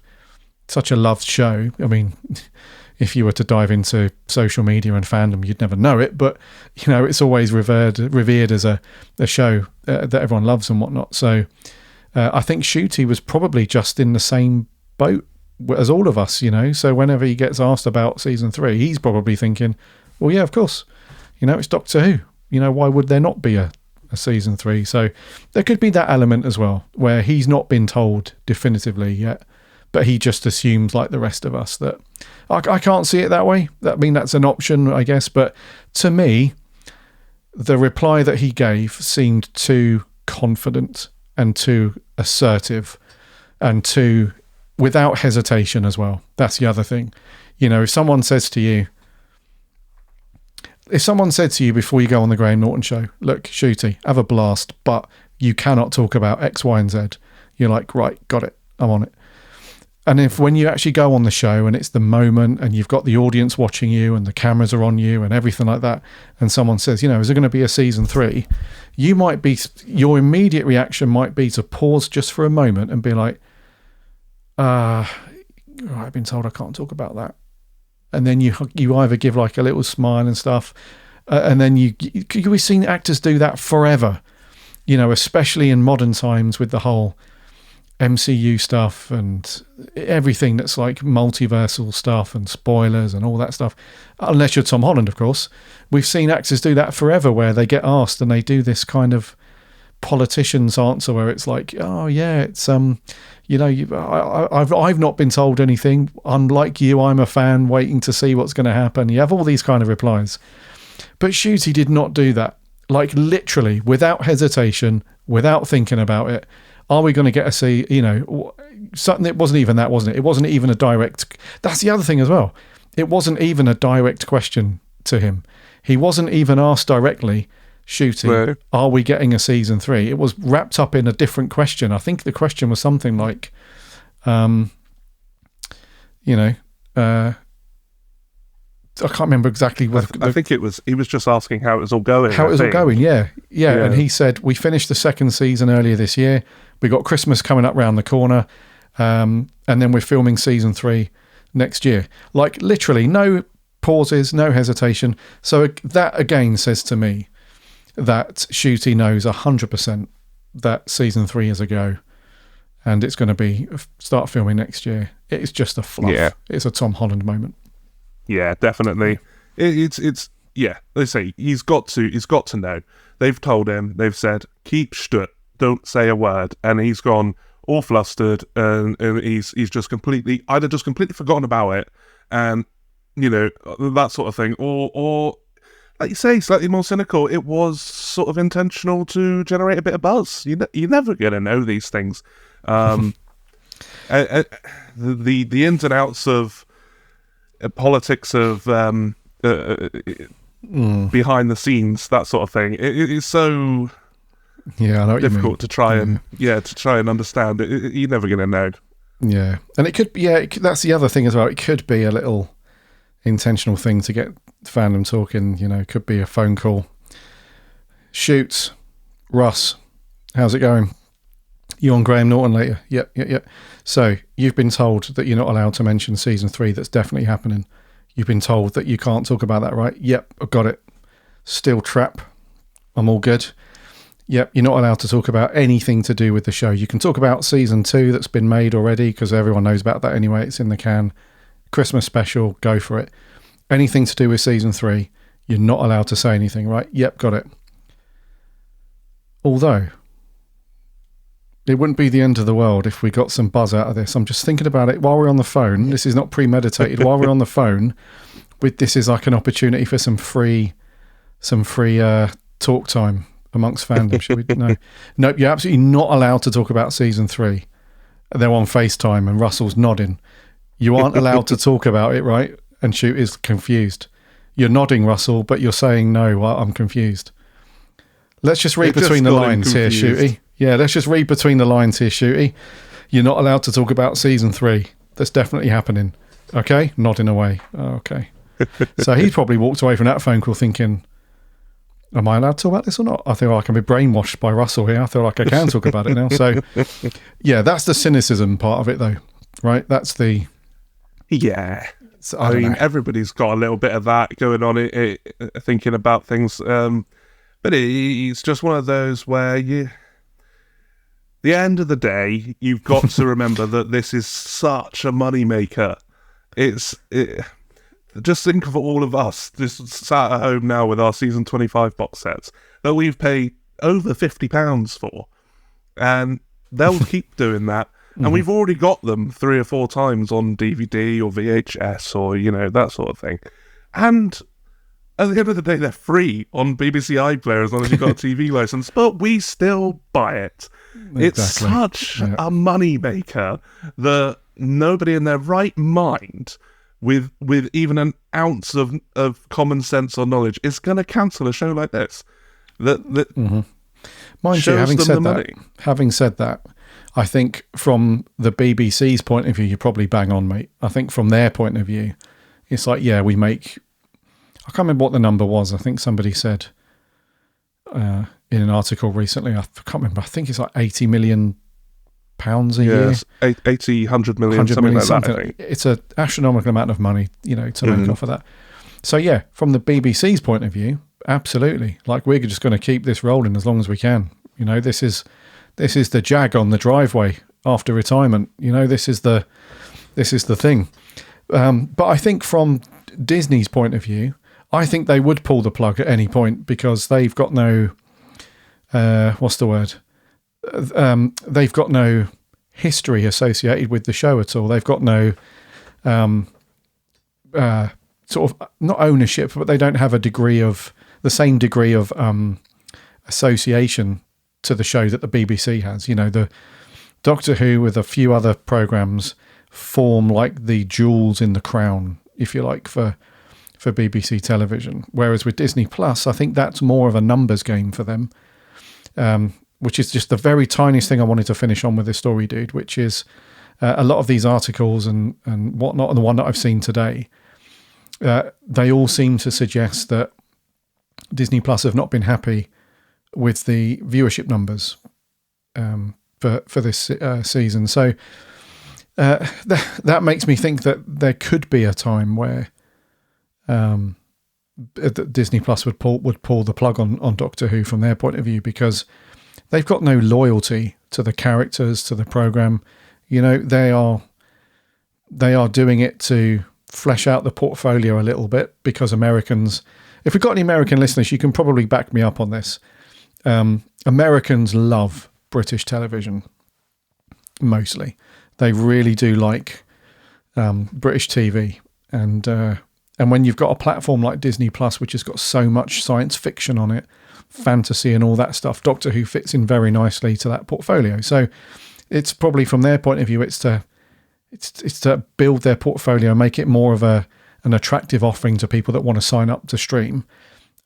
such a loved show. I mean, if you were to dive into social media and fandom, you'd never know it, but it's always revered as a show that everyone loves and whatnot. So I think Ncuti was probably just in the same boat as all of us, so whenever he gets asked about season 3, he's probably thinking, well, yeah, of course, it's Doctor Who, why would there not be a season 3? So there could be that element as well, where he's not been told definitively yet, but he just assumes, like the rest of us, that I can't see it that way. I mean, that's an option, I guess. But to me, the reply that he gave seemed too confident and too assertive and too without hesitation as well. That's the other thing. If someone said to you before you go on the Graham Norton Show, look, Ncuti, have a blast, but you cannot talk about X, Y, and Z. You're like, right, got it, I'm on it. And if when you actually go on the show and it's the moment and you've got the audience watching you and the cameras are on you and everything like that, and someone says, is there going to be a season 3? Your immediate reaction might be to pause just for a moment and be like, I've been told I can't talk about that. And then you either give like a little smile and stuff, and then we've seen actors do that forever, especially in modern times with the whole MCU stuff and everything that's like multiversal stuff and spoilers and all that stuff, unless you're Tom Holland, of course. We've seen actors do that forever, where they get asked and they do this kind of politician's answer where it's like, oh yeah, it's I've not been told anything. Unlike you, I'm a fan waiting to see what's going to happen. You have all these kind of replies, but Ncuti did not do that. Like literally, without hesitation, without thinking about it. Are we going to get to see, something that wasn't even that, wasn't it? It wasn't even a direct... That's the other thing as well. It wasn't even a direct question to him. He wasn't even asked directly, Ncuti, are we getting a season 3? It was wrapped up in a different question. I think the question was something like, I can't remember exactly what... I think he was just asking how it was all going. How it was all going, yeah. And he said, we finished the second season earlier this year. We got Christmas coming up round the corner. And then we're filming season 3 next year. Like literally no pauses, no hesitation. So that again says to me that Ncuti knows 100% that season 3 is a go. And it's going to be start filming next year. It's just a fluff. Yeah. It's a Tom Holland moment. Yeah, definitely. It's they say he's got to know. They've told him, they've said, keep shut, don't say a word, and he's gone all flustered, and he's just completely forgotten about it, and that sort of thing, or like you say, slightly more cynical. It was sort of intentional to generate a bit of buzz. You're never gonna know these things. The ins and outs of politics of behind the scenes, that sort of thing. It is so I know what difficult to try and understand. You're never going to know. Yeah, and it could be. That's the other thing as well. It could be a little intentional thing to get fandom talking. It could be a phone call. Shoots, Russ, how's it going? You on Graham Norton later? Yep. So you've been told that you're not allowed to mention season 3. That's definitely happening. You've been told that you can't talk about that, right? Yep, I've got it. Still trap. I'm all good. Yep, you're not allowed to talk about anything to do with the show. You can talk about season 2 that's been made already because everyone knows about that anyway. It's in the can. Christmas special, go for it. Anything to do with season 3, you're not allowed to say anything, right? Yep, got it. Although... it wouldn't be the end of the world if we got some buzz out of this. I'm just thinking about it while we're on the phone. This is not premeditated. While we're on the phone, this is like an opportunity for some free talk time amongst fandom. Should we? No. Nope, you're absolutely not allowed to talk about season 3. They're on FaceTime and Russell's nodding. You aren't allowed to talk about it, right? And Shoot is confused. You're nodding, Russell, but you're saying no. I'm confused. Let's just read between the lines here, Shooty. Yeah, let's just read between the lines here, Ncuti. You're not allowed to talk about season 3. That's definitely happening. Okay? Nodding away. Oh, okay. So he probably walked away from that phone call thinking, am I allowed to talk about this or not? I feel like I can be brainwashed by Russell here. I feel like I can talk about it now. So, yeah, that's the cynicism part of it, though, right? That's the... Yeah. I mean, everybody's got a little bit of that going on, thinking about things. But it's just one of those where the end of the day, you've got to remember that this is such a moneymaker. Just think of all of us just sat at home now with our season 25 box sets that we've paid over £50 for, and they'll keep doing that. And we've already got them 3 or 4 times on DVD or VHS or that sort of thing. And at the end of the day, they're free on BBC iPlayer as long as you've got a TV license, but we still buy it. Exactly. It's such a money maker that nobody in their right mind with even an ounce of common sense or knowledge is going to cancel a show like this. That Mind you, having said that, I think from the BBC's point of view, you're probably bang on, mate. I think from their point of view, it's like, yeah, we make... I can't remember what the number was. I think somebody said in an article recently, I can't remember, I think it's like £80 million a year. 80, 100 million, something like that, I think. It's an astronomical amount of money, to make off of that. So yeah, from the BBC's point of view, absolutely. Like, we're just going to keep this rolling as long as we can. This is the Jag on the driveway after retirement. This is the thing. But I think from Disney's point of view, I think they would pull the plug at any point because they've got no, what's the word? They've got no history associated with the show at all. They've got no sort of not ownership, but they don't have the same degree of association to the show that the BBC has. The Doctor Who with a few other programs form like the jewels in the crown, if you like, for BBC television. Whereas with Disney Plus, I think that's more of a numbers game for them, which is just the very tiniest thing I wanted to finish on with this story, dude, which is a lot of these articles and whatnot, and the one that I've seen today, they all seem to suggest that Disney Plus have not been happy with the viewership numbers for this season. So that makes me think that there could be a time where Disney Plus would pull the plug on Doctor Who from their point of view, because they've got no loyalty to the characters, to the program. They are doing it to flesh out the portfolio a little bit, because Americans, if we've got any American listeners, you can probably back me up on this. Americans love British television, mostly. They really do like British TV. And when you've got a platform like Disney Plus, which has got so much science fiction on it, fantasy and all that stuff, Doctor Who fits in very nicely to that portfolio. So it's probably, from their point of view, it's to build their portfolio, make it more of an attractive offering to people that want to sign up to stream.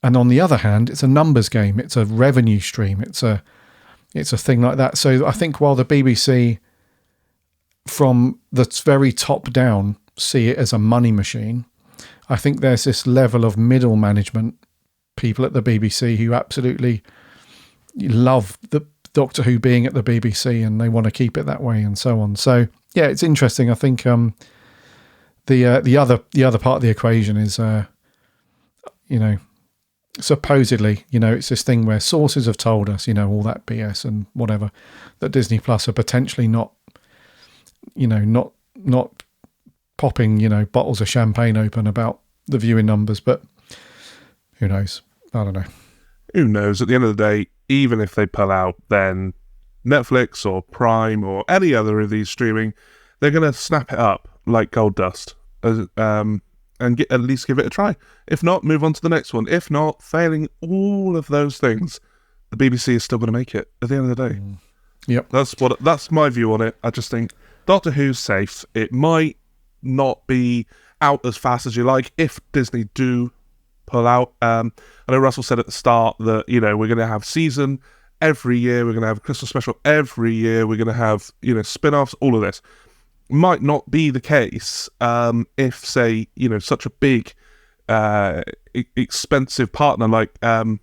And on the other hand, it's a numbers game. It's a revenue stream. It's a thing like that. So I think while the BBC, from the very top down, see it as a money machine, I think there's this level of middle management people at the BBC who absolutely love the Doctor Who being at the BBC, and they want to keep it that way, and so on. So yeah, it's interesting. I think the other part of the equation is supposedly, it's this thing where sources have told us, all that BS and whatever, that Disney Plus are potentially not popping, bottles of champagne open about the viewing numbers, but who knows? I don't know. Who knows? At the end of the day, even if they pull out, then Netflix or Prime or any other of these streaming, they're going to snap it up like gold dust, and at least give it a try. If not, move on to the next one. If not, failing all of those things, the BBC is still going to make it at the end of the day. Yep. That's my view on it. I just think Doctor Who's safe. It might not be out as fast as you like if Disney do pull out. I know Russell said at the start that, we're going to have season every year. We're going to have a Christmas special every year. We're going to have, spin-offs, all of this. Might not be the case if, say, such a big, expensive partner like that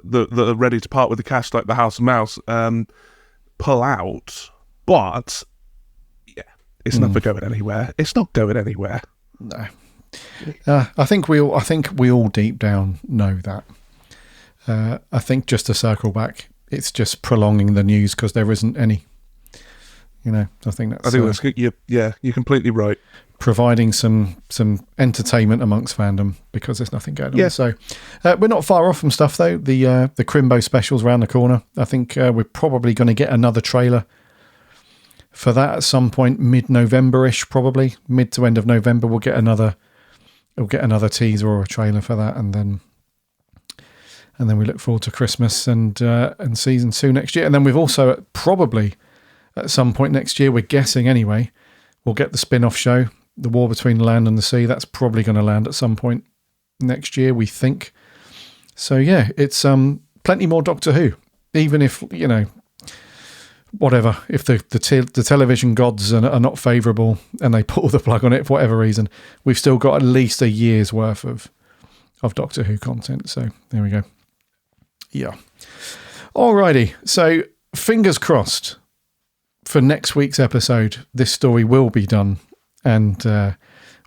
are ready to part with the cash, like the House of Mouse, pull out. But yeah, it's never going anywhere. It's not going anywhere. No. I think we all deep down know that. I think, just to circle back, it's just prolonging the news because there isn't any. I think that's. You're completely right. Providing some entertainment amongst fandom because there's nothing going on. Yeah. So we're not far off from stuff though. The Crimbo special's around the corner. I think we're probably going to get another trailer for that at some point, mid-November-ish, probably mid to end of November. We'll get another teaser or a trailer for that, and then we look forward to Christmas and season 2 next year. And then we've also probably at some point next year, we're guessing anyway, we'll get the spin-off show, The War Between the Land and the Sea. That's probably going to land at some point next year, we think. So yeah, it's plenty more Doctor Who, even if whatever, if the television gods are not favourable and they pull the plug on it for whatever reason, we've still got at least a year's worth of Doctor Who content. So there we go. Yeah. Alrighty. So fingers crossed for next week's episode, this story will be done and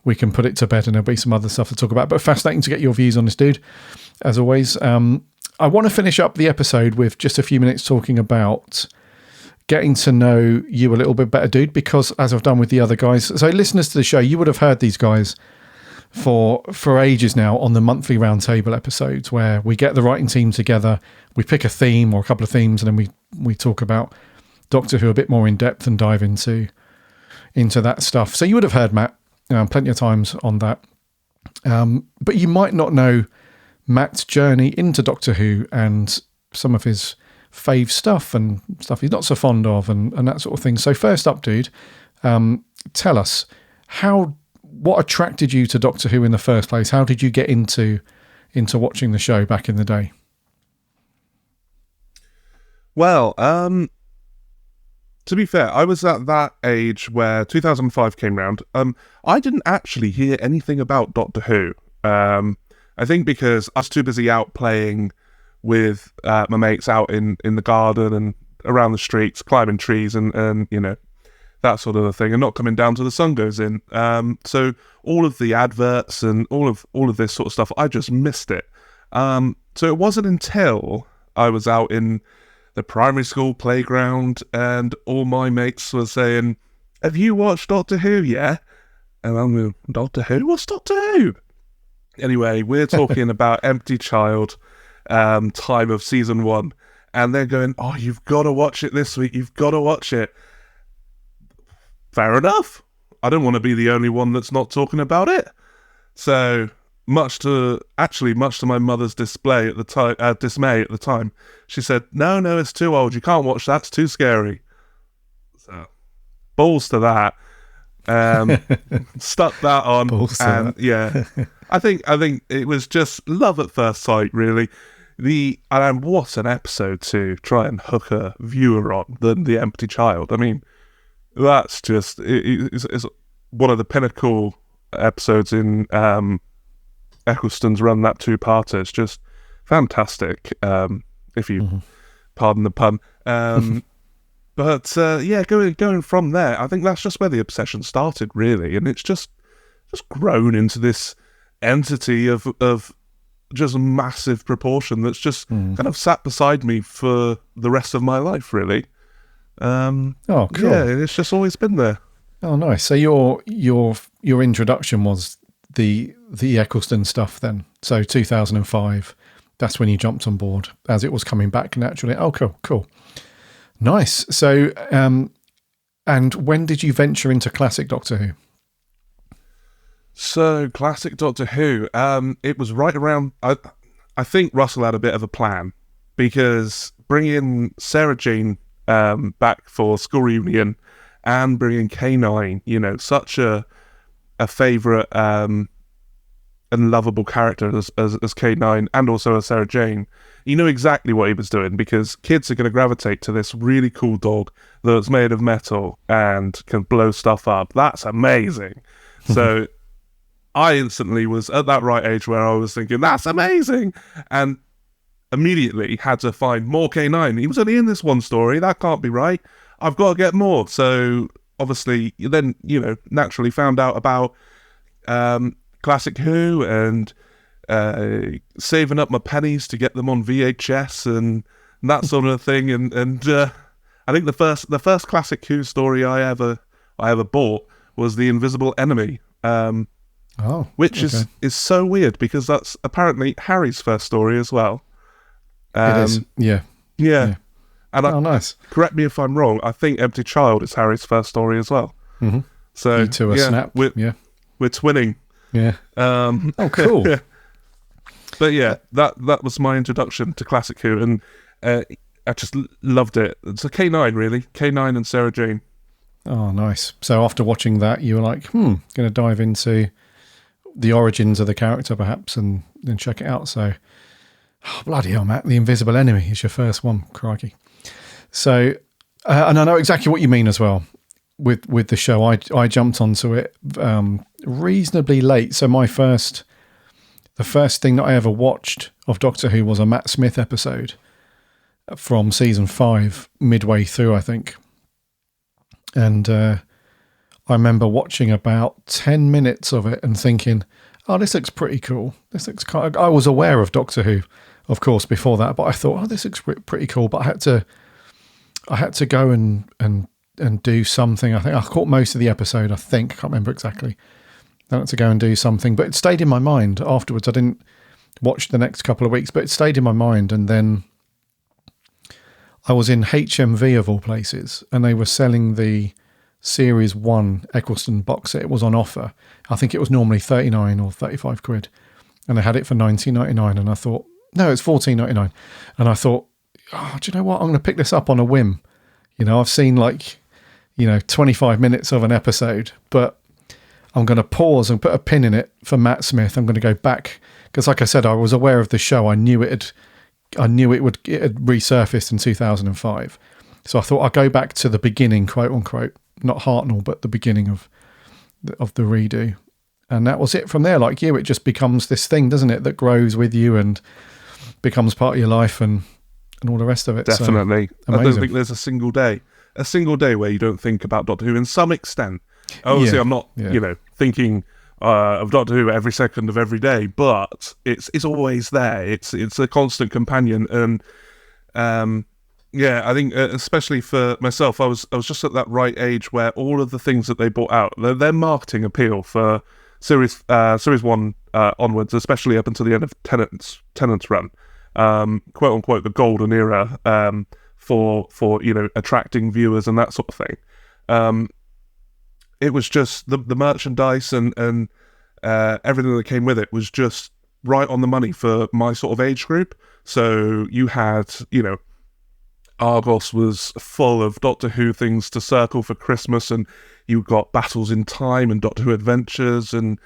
we can put it to bed and there'll be some other stuff to talk about. But fascinating to get your views on this, dude, as always. I want to finish up the episode with just a few minutes talking about getting to know you a little bit better, dude, because as I've done with the other guys, so listeners to the show, you would have heard these guys for ages now on the monthly roundtable episodes where we get the writing team together, we pick a theme or a couple of themes, and then we talk about Doctor Who a bit more in depth and dive into that stuff. So you would have heard Matt plenty of times on that. But you might not know Matt's journey into Doctor Who and some of his fave stuff and stuff he's not so fond of and that sort of thing. So first up, dude, tell us what attracted you to Doctor Who in the first place? How did you get into watching the show back in the day? Well, to be fair, I was at that age where 2005 came round. I didn't actually hear anything about Doctor Who. I think because I was too busy out playing with my mates out in the garden and around the streets, climbing trees and you know, that sort of a thing, and not coming down till the sun goes in. So all of the adverts and all of this sort of stuff, I just missed it. So it wasn't until I was out in the primary school playground and all my mates were saying, "Have you watched Doctor Who yet?" And I'm going, "Doctor Who? What's Doctor Who?" Anyway, we're talking about Empty Child, time of season 1, and they're going, "Oh, you've got to watch it this week. You've got to watch it." Fair enough. I don't want to be the only one that's not talking about it. So much to my mother's dismay at the time, she said, "No, it's too old. You can't watch that. It's too scary." So balls to that. Stuck that on, and yeah, I think it was just love at first sight, really. And what an episode to try and hook a viewer on than The Empty Child. I mean, that's just it's one of the pinnacle episodes in Eccleston's run. That 2-parter, it's just fantastic. If you pardon the pun. But yeah, going from there, I think that's just where the obsession started, really, and it's just grown into this entity of just massive proportion that's just kind of sat beside me for the rest of my life, really. Oh, cool! Yeah, it's just always been there. Oh, nice. So your introduction was the Eccleston stuff then. So 2005, that's when you jumped on board as it was coming back naturally. Oh, cool. Nice. So, and when did you venture into classic Doctor Who? So, classic Doctor Who, it was right around, I think Russell had a bit of a plan, because bringing Sarah Jane back for school reunion and bringing K9, you know, such a favourite and lovable character as K9 and also as Sarah Jane, he knew exactly what he was doing, because kids are going to gravitate to this really cool dog that's made of metal and can blow stuff up. That's amazing. So I instantly was at that right age where I was thinking, that's amazing, and immediately had to find more K9. He was only in this one story. That can't be right. I've got to get more. So obviously then, you know, naturally found out about Classic Who and saving up my pennies to get them on VHS and that sort of thing. And I think the first Classic Who story I ever bought was The Invisible Enemy. Which is so weird, because that's apparently Harry's first story as well. It is. Yeah. And nice. Correct me if I'm wrong. I think Empty Child is Harry's first story as well. Mm-hmm. So you two are snap. We're twinning. Yeah. Oh, cool. Yeah. But yeah, that was my introduction to Classic Who, and I just loved it. It's a K9, really. K9 and Sarah Jane. Oh, nice. So after watching that, you were like, going to dive into the origins of the character, perhaps, and then check it out. So, bloody hell, Matt, The Invisible Enemy is your first one. Crikey. So, and I know exactly what you mean as well with the show. I jumped onto it reasonably late. So the first thing that I ever watched of Doctor Who was a Matt Smith episode from season 5, midway through, I think. And I remember watching about 10 minutes of it and thinking, oh, this looks pretty cool. This looks kind of, I was aware of Doctor Who, of course, before that, but I thought, oh, this looks pretty cool. But I had to I had to go and do something. I think I caught most of the episode. I can't remember exactly. I had to go and do something, but it stayed in my mind afterwards. I didn't watch the next couple of weeks, but it stayed in my mind. And then I was in HMV of all places, and they were selling the Series 1 Eccleston box set. It was on offer. I think it was normally 39 or 35 quid. And I had it for 19.99, and I thought, no, it's 14.99. And I thought, oh, do you know what? I'm going to pick this up on a whim. I've seen 25 minutes of an episode, but I'm going to pause and put a pin in it for Matt Smith. I'm going to go back because, like I said, I was aware of the show. I knew it had resurfaced in 2005. So I thought I'd go back to the beginning, quote unquote, not Hartnell, but the beginning of the redo. And that was it from there. Like you, it just becomes this thing, doesn't it, that grows with you and becomes part of your life and all the rest of it. Definitely. So, I don't think there's a single day where you don't think about Doctor Who in some extent. Obviously, I'm not, thinking of Doctor Who every second of every day, but it's always there. It's a constant companion. And I think especially for myself, I was just at that right age where all of the things that they brought out, their marketing appeal for series 1 onwards, especially up until the end of Tennant's run, quote unquote the golden era for attracting viewers and that sort of thing. It was just the merchandise and everything that came with it was just right on the money for my sort of age group. So you had, Argos was full of Doctor Who things to circle for Christmas, and you got Battles in Time and Doctor Who Adventures and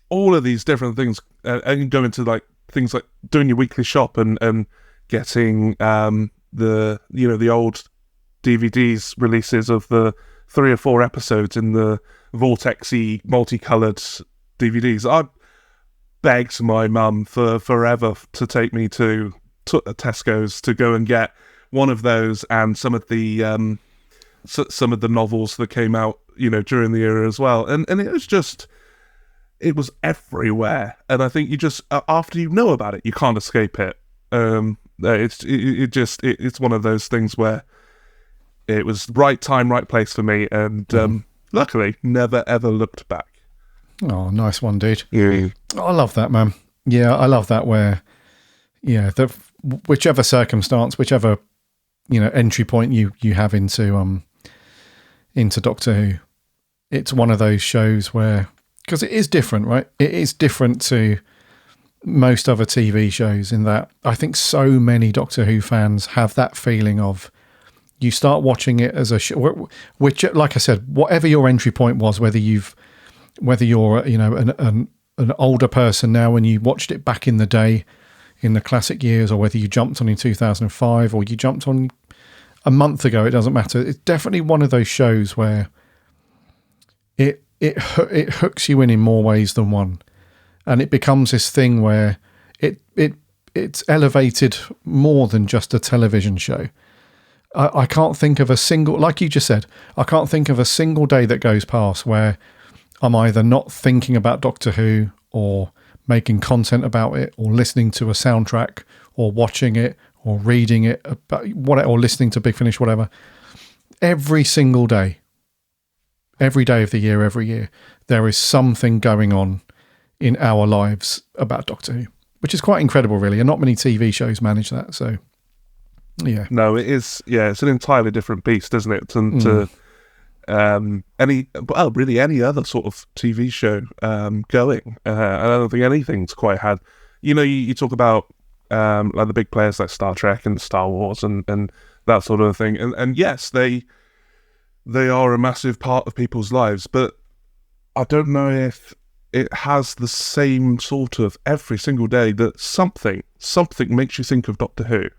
all of these different things, and go into like things like doing your weekly shop and getting the old DVDs releases of the 3 or 4 episodes in the vortexy multicoloured DVDs. I begged my mum for forever to take me to Tesco's to go and get one of those and some of the novels that came out during the era as well, and it was everywhere. And I think you just after you know about it, you can't escape it. It's one of those things where it was right time, right place for me, and luckily never ever looked back. Oh, nice one, dude. Yeah. I love that, man. Yeah, I love that where, whichever circumstance, whichever, entry point you have into Doctor Who, it's one of those shows where, because it is different, right? It is different to most other TV shows in that I think so many Doctor Who fans have that feeling of, you start watching it as a show, which, like I said, whatever your entry point was, whether you're an older person now and you watched it back in the day in the classic years, or whether you jumped on in 2005 or you jumped on a month ago, it doesn't matter. It's definitely one of those shows where it hooks you in more ways than one, and it becomes this thing where it's elevated more than just a television show. I can't think of a single, like you just said, I can't think of a single day that goes past where I'm either not thinking about Doctor Who or making content about it or listening to a soundtrack or watching it or reading it or listening to Big Finish, whatever. Every single day, every day of the year, every year, there is something going on in our lives about Doctor Who, which is quite incredible, really. And not many TV shows manage that. So, yeah. No, it is. Yeah, it's an entirely different beast, isn't it? To any other sort of TV show going. I don't think anything's quite had. You talk about like the big players like Star Trek and Star Wars and that sort of thing, and yes, they are a massive part of people's lives, but I don't know if it has the same sort of every single day that something makes you think of Doctor Who.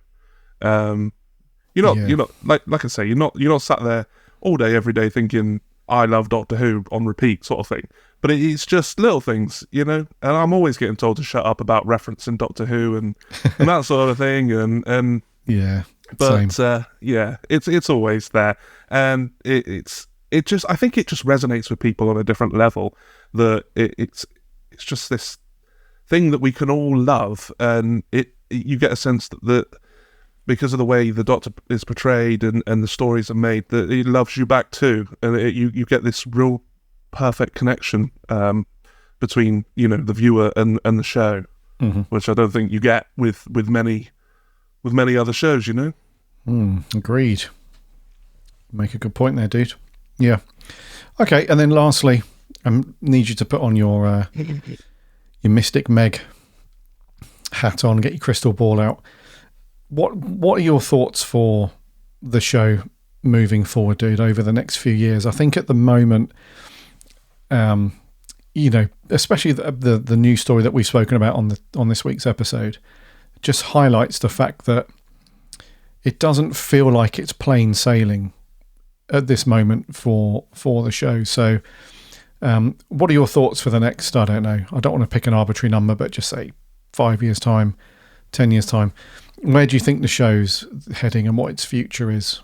You're not like I say, you're not sat there all day every day thinking I love Doctor Who on repeat sort of thing, but it's just little things, and I'm always getting told to shut up about referencing Doctor Who and that sort of thing, and yeah, but same. It's always there, and I think it just resonates with people on a different level, that it's just this thing that we can all love, and you get a sense that because of the way the Doctor is portrayed and the stories are made, that he loves you back too, and you get this real perfect connection between the viewer and the show, which I don't think you get with many other shows. Agreed. Make a good point there, dude. Yeah. Okay, and then lastly, I need you to put on your Mystic Meg hat on, get your crystal ball out. What are your thoughts for the show moving forward, dude, over the next few years? I think at the moment, especially the new story that we've spoken about on this week's episode, just highlights the fact that it doesn't feel like it's plain sailing at this moment for the show. So what are your thoughts for the next, I don't know, I don't want to pick an arbitrary number, but just say 5 years time, 10 years time. Where do you think the show's heading and what its future is?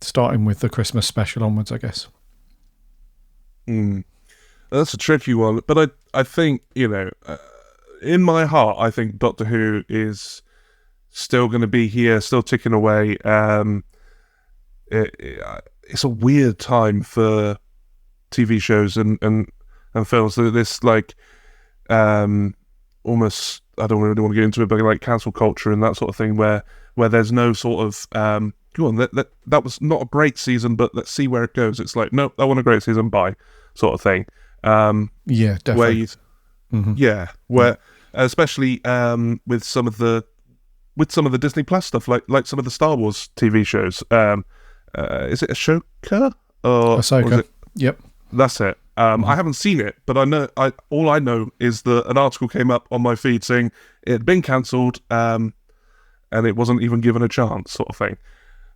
Starting with the Christmas special onwards, I guess. That's a tricky one, but I think, in my heart, I think Doctor Who is still going to be here, still ticking away. It's a weird time for TV shows and films. This almost, I don't really want to get into it, but like cancel culture and that sort of thing, where there's no sort of go on, that was not a great season, but let's see where it goes. It's like, nope, that wasn't a great season, bye, sort of thing. Yeah, definitely. Where especially with some of the Disney Plus stuff, like some of the Star Wars TV shows. Is it Ahsoka? Ahsoka. Yep, that's it. I haven't seen it, but I know. All I know is that an article came up on my feed saying it had been cancelled, and it wasn't even given a chance, sort of thing.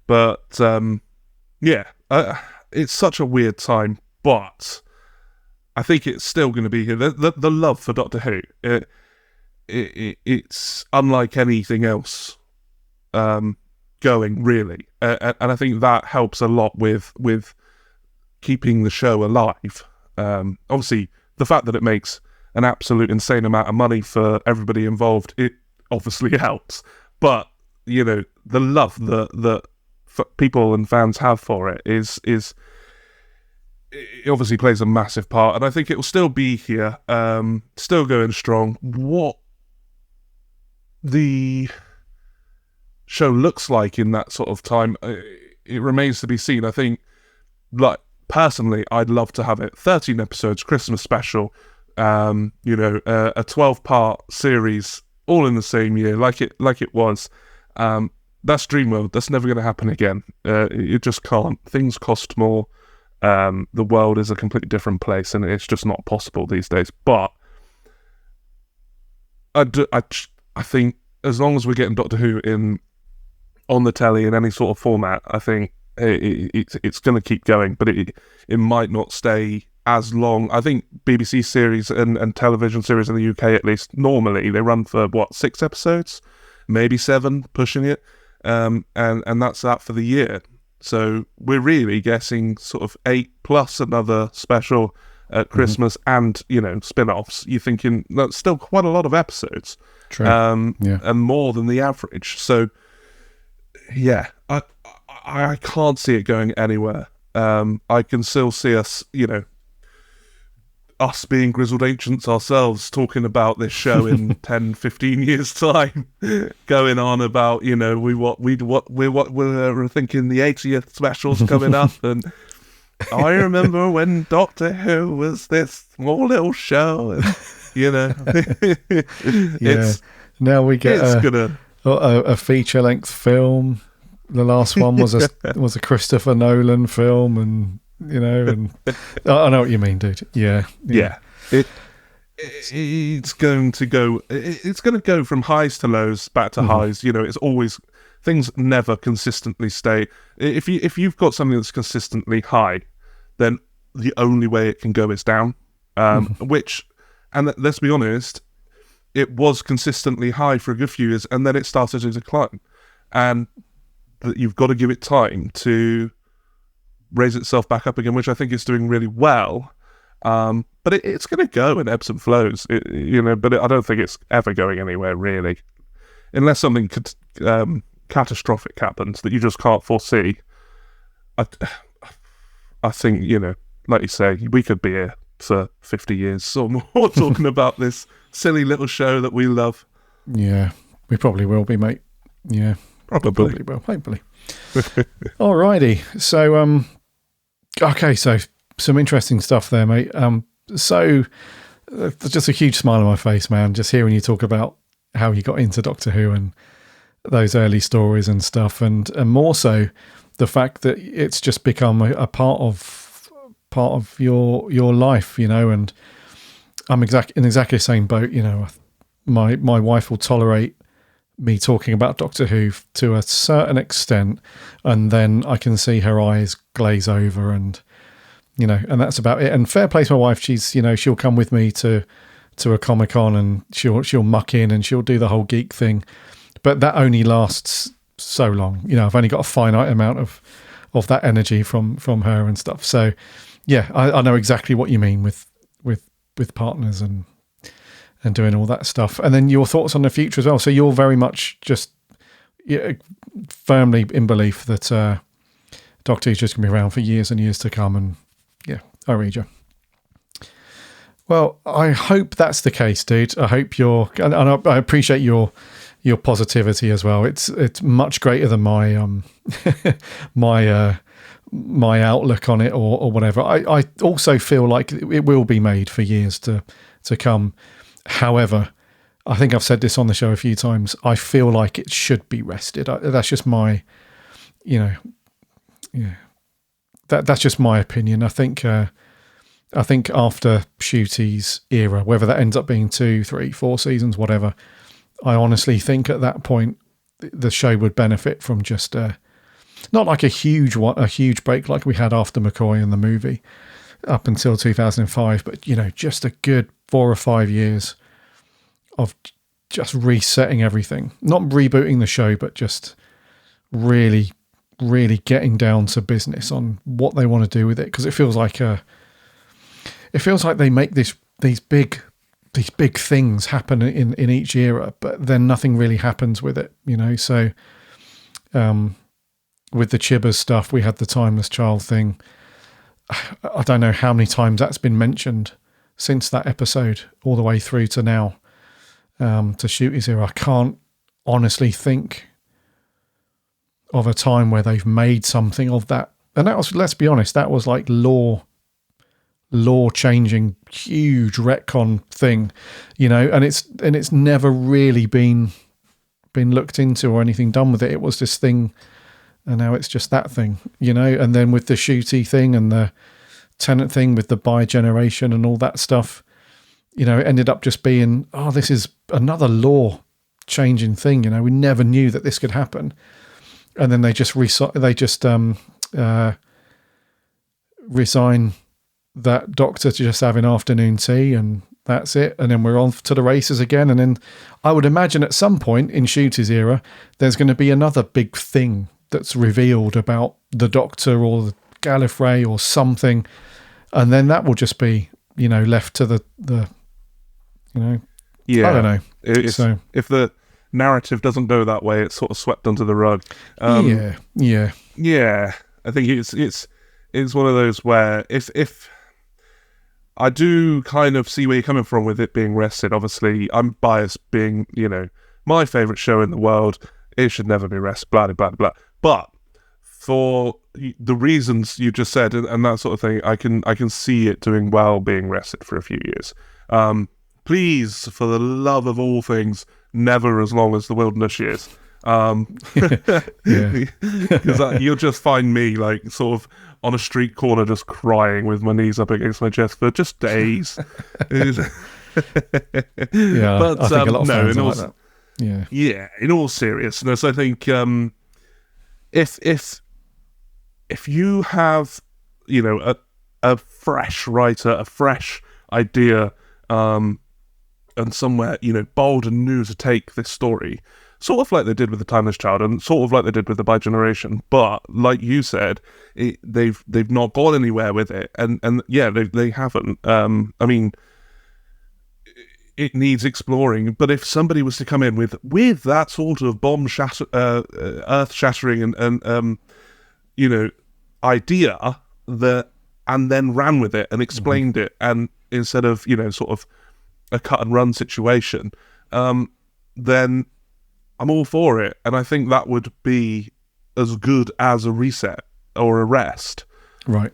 But it's such a weird time. But I think it's still going to be here. The love for Doctor Who, it's unlike anything else going, really, and I think that helps a lot with keeping the show alive. Obviously, the fact that it makes an absolute insane amount of money for everybody involved, it obviously helps. But the love that people and fans have for it is it obviously plays a massive part, and I think it will still be here, still going strong. What the show looks like in that sort of time, it remains to be seen. I think, personally, I'd love to have it 13 episodes, Christmas special, a 12-part series, all in the same year, like it was. That's Dreamworld. That's never going to happen again. It just can't. Things cost more. The world is a completely different place, and it's just not possible these days. But I think as long as we're getting Doctor Who on the telly in any sort of format, I think it's going to keep going, but it might not stay as long. I think BBC series and television series in the UK, at least, normally they run for 6 episodes, maybe 7, pushing it, and that's that for the year. So we're really guessing sort of 8 plus another special at Christmas and spin-offs. You're thinking that's still quite a lot of episodes. True. And more than the average. So yeah, I can't see it going anywhere. I can still see us, us being grizzled ancients ourselves, talking about this show in 10, 15 years' time, going on about, we're thinking the 80th special's coming up, and I remember when Doctor Who was this small little show, and, now we get a feature-length film. The last one was a Christopher Nolan film, and and I know what you mean, dude. Yeah. It's going to go. It's going to go from highs to lows, back to highs. It's always, things never consistently stay. If you've got something that's consistently high, then the only way it can go is down. Which, and let's be honest, it was consistently high for a good few years, and then it started to decline, and that you've got to give it time to raise itself back up again, which I think it's doing really well. But it's going to go in ebbs and flows, but I don't think it's ever going anywhere, really. unless something catastrophic happens that you just can't foresee, I think, like you say, we could be here for 50 years or more talking about this silly little show that we love. Yeah, we probably will be, mate. Yeah, probably will, hopefully. Alrighty, so okay, so some interesting stuff there, mate. So just a huge smile on my face, man, just hearing you talk about how you got into Doctor Who and those early stories and stuff, and more so the fact that it's just become a part of your life, and I'm in exactly the same boat. My wife will tolerate me talking about Doctor Who to a certain extent, and then I can see her eyes glaze over, and and that's about it. And fair play to my wife, she's she'll come with me to a Comic-Con, and she'll muck in and she'll do the whole geek thing, but that only lasts so long. I've only got a finite amount of that energy from her and stuff. So yeah, I know exactly what you mean with partners and doing all that stuff. And then your thoughts on the future as well. So you're very much just firmly in belief that Doctor Who's just going to be around for years and years to come. And yeah, I read you. Well, I hope that's the case, dude. I hope and I appreciate your positivity as well. It's much greater than my my outlook on it or whatever. I also feel like it will be made for years to come. However, I think I've said this on the show a few times. I feel like it should be rested. That's just my, that's just my opinion. I think after Ncuti's era, whether that ends up being 2, 3, 4 seasons, whatever, I honestly think at that point the show would benefit from just not like a huge break like we had after McCoy and the movie up until 2005, but just a good 4 or 5 years of just resetting everything, not rebooting the show, but just really, really getting down to business on what they want to do with it. Because it feels like they make these big things happen in each era, but then nothing really happens with it, So, with the Chibbers stuff, we had the Timeless Child thing. I don't know how many times that's been mentioned since that episode, all the way through to now, to Ncuti's era. I can't honestly think of a time where they've made something of that. And that was, let's be honest, that was like lore changing, huge retcon thing, and it's never really been looked into or anything done with it. It was this thing, and now it's just that thing, and then with the Ncuti thing and the Tennant thing with the bi-generation and all that stuff, it ended up just being, this is another lore changing thing. We never knew that this could happen. And then they just resign that Doctor to just having afternoon tea, and that's it. And then we're on to the races again. And then I would imagine at some point in Ncuti's era, there's going to be another big thing that's revealed about the Doctor or the Gallifrey or something. And then that will just be, left to the yeah. I don't know. If the narrative doesn't go that way, it's sort of swept under the rug. Yeah. I think it's one of those where if I do kind of see where you're coming from with it being rested. Obviously, I'm biased, being my favourite show in the world. It should never be rested. Blah blah blah. But for the reasons you just said and that sort of thing, I can see it doing well being rested for a few years. Please, for the love of all things, never as long as the Wilderness Years. Because you'll just find me like sort of on a street corner just crying with my knees up against my chest for just days. Yeah, but I think a lot of fans are like that. Yeah, in all seriousness, I think if you have a fresh writer, a fresh idea, and somewhere bold and new to take this story, sort of like they did with the Timeless Child and sort of like they did with the Bi-Generation, but like you said, they've not gone anywhere with it, and yeah, they haven't. I mean, it needs exploring. But if somebody was to come in with that sort of earth shattering and idea and then ran with it and explained it, and instead of sort of a cut and run situation, then I'm all for it. And I think that would be as good as a reset or a rest, right,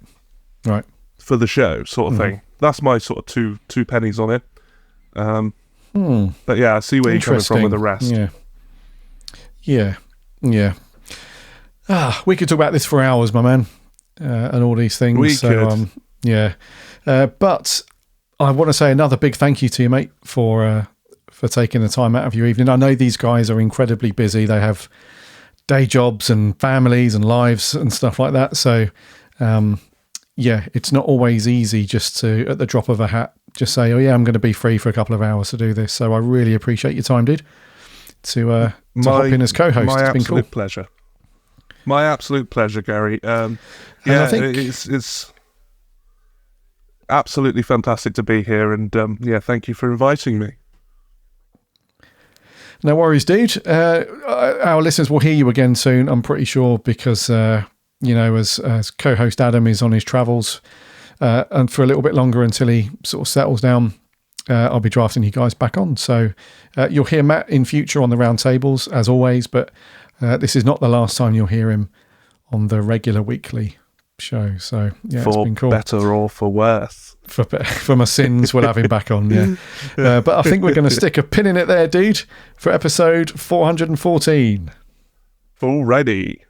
for the show, sort of thing. That's my sort of two pennies on it. But yeah, I see where you're coming from with the rest. Yeah. We could talk about this for hours, my man, and all these things. We could. But I want to say another big thank you to you, mate, for taking the time out of your evening. I know these guys are incredibly busy. They have day jobs and families and lives and stuff like that. So, it's not always easy just to, at the drop of a hat, just say, oh yeah, I'm going to be free for a couple of hours to do this. So I really appreciate your time, dude, to hop in as co-host. My it's been cool. Pleasure. My absolute pleasure, Gary. I think it's absolutely fantastic to be here, and thank you for inviting me. No worries, dude. Our listeners will hear you again soon, I'm pretty sure, because as co-host Adam is on his travels, and for a little bit longer until he sort of settles down, I'll be drafting you guys back on. So you'll hear Matt in future on the roundtables as always, but this is not the last time you'll hear him on the regular weekly show. So it's been cool. For better or for worse. For my sins, we'll have him back on. But I think we're going to stick a pin in it there, dude, for episode 414. Already.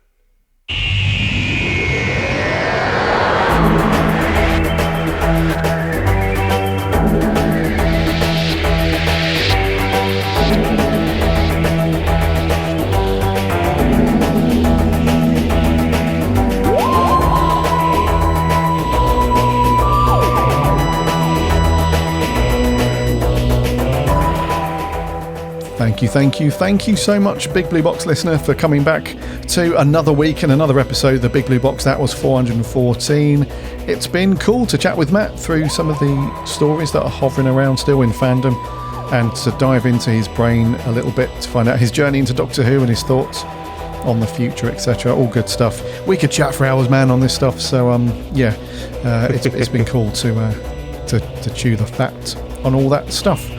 Thank you so much, Big Blue Box listener, for coming back to another week and another episode of the Big Blue Box. That was 414. It's been cool to chat with Matt through some of the stories that are hovering around still in fandom, and to dive into his brain a little bit to find out his journey into Doctor Who and his thoughts on the future, etc. All good stuff. We could chat for hours, man, on this stuff. So it's been cool to chew the fat on all that stuff.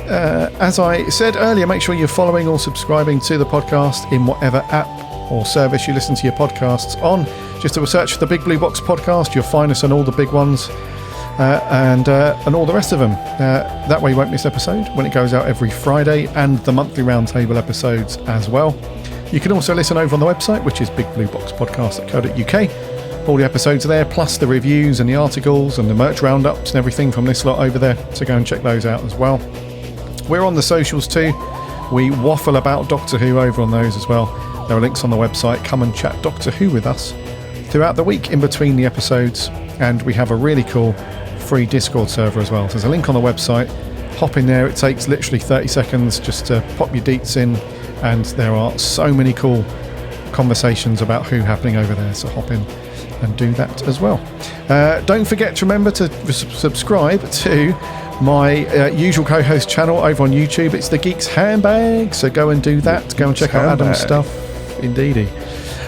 As I said earlier, make sure you're following or subscribing to the podcast in whatever app or service you listen to your podcasts on. Just do a search for the Big Blue Box podcast. You'll find us on all the big ones and all the rest of them. That way you won't miss episode when it goes out every Friday, and the monthly roundtable episodes as well. You can also listen over on the website, which is bigblueboxpodcast.co.uk. All the episodes are there, plus the reviews and the articles and the merch roundups and everything from this lot over there. So go and check those out as well. We're on the socials too. We waffle about Doctor Who over on those as well. There are links on the website. Come and chat Doctor Who with us throughout the week in between the episodes. And we have a really cool free Discord server as well. So there's a link on the website. Hop in there. It takes literally 30 seconds just to pop your deets in. And there are so many cool conversations about Who happening over there. So hop in and do that as well. Don't forget to remember to subscribe to my usual co-host channel over on YouTube. It's the Geeks Handbag, so go and do that. Go and check out Adam's stuff. Indeedy.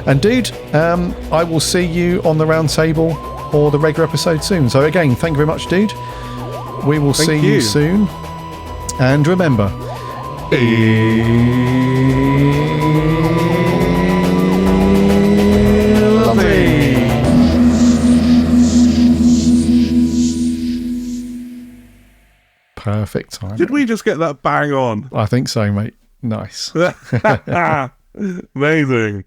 And dude, I will see you on the roundtable or the regular episode soon. So again, thank you very much, dude. We will see you soon. And remember, perfect time. Did we just get that bang on? I think so, mate. Nice. Amazing.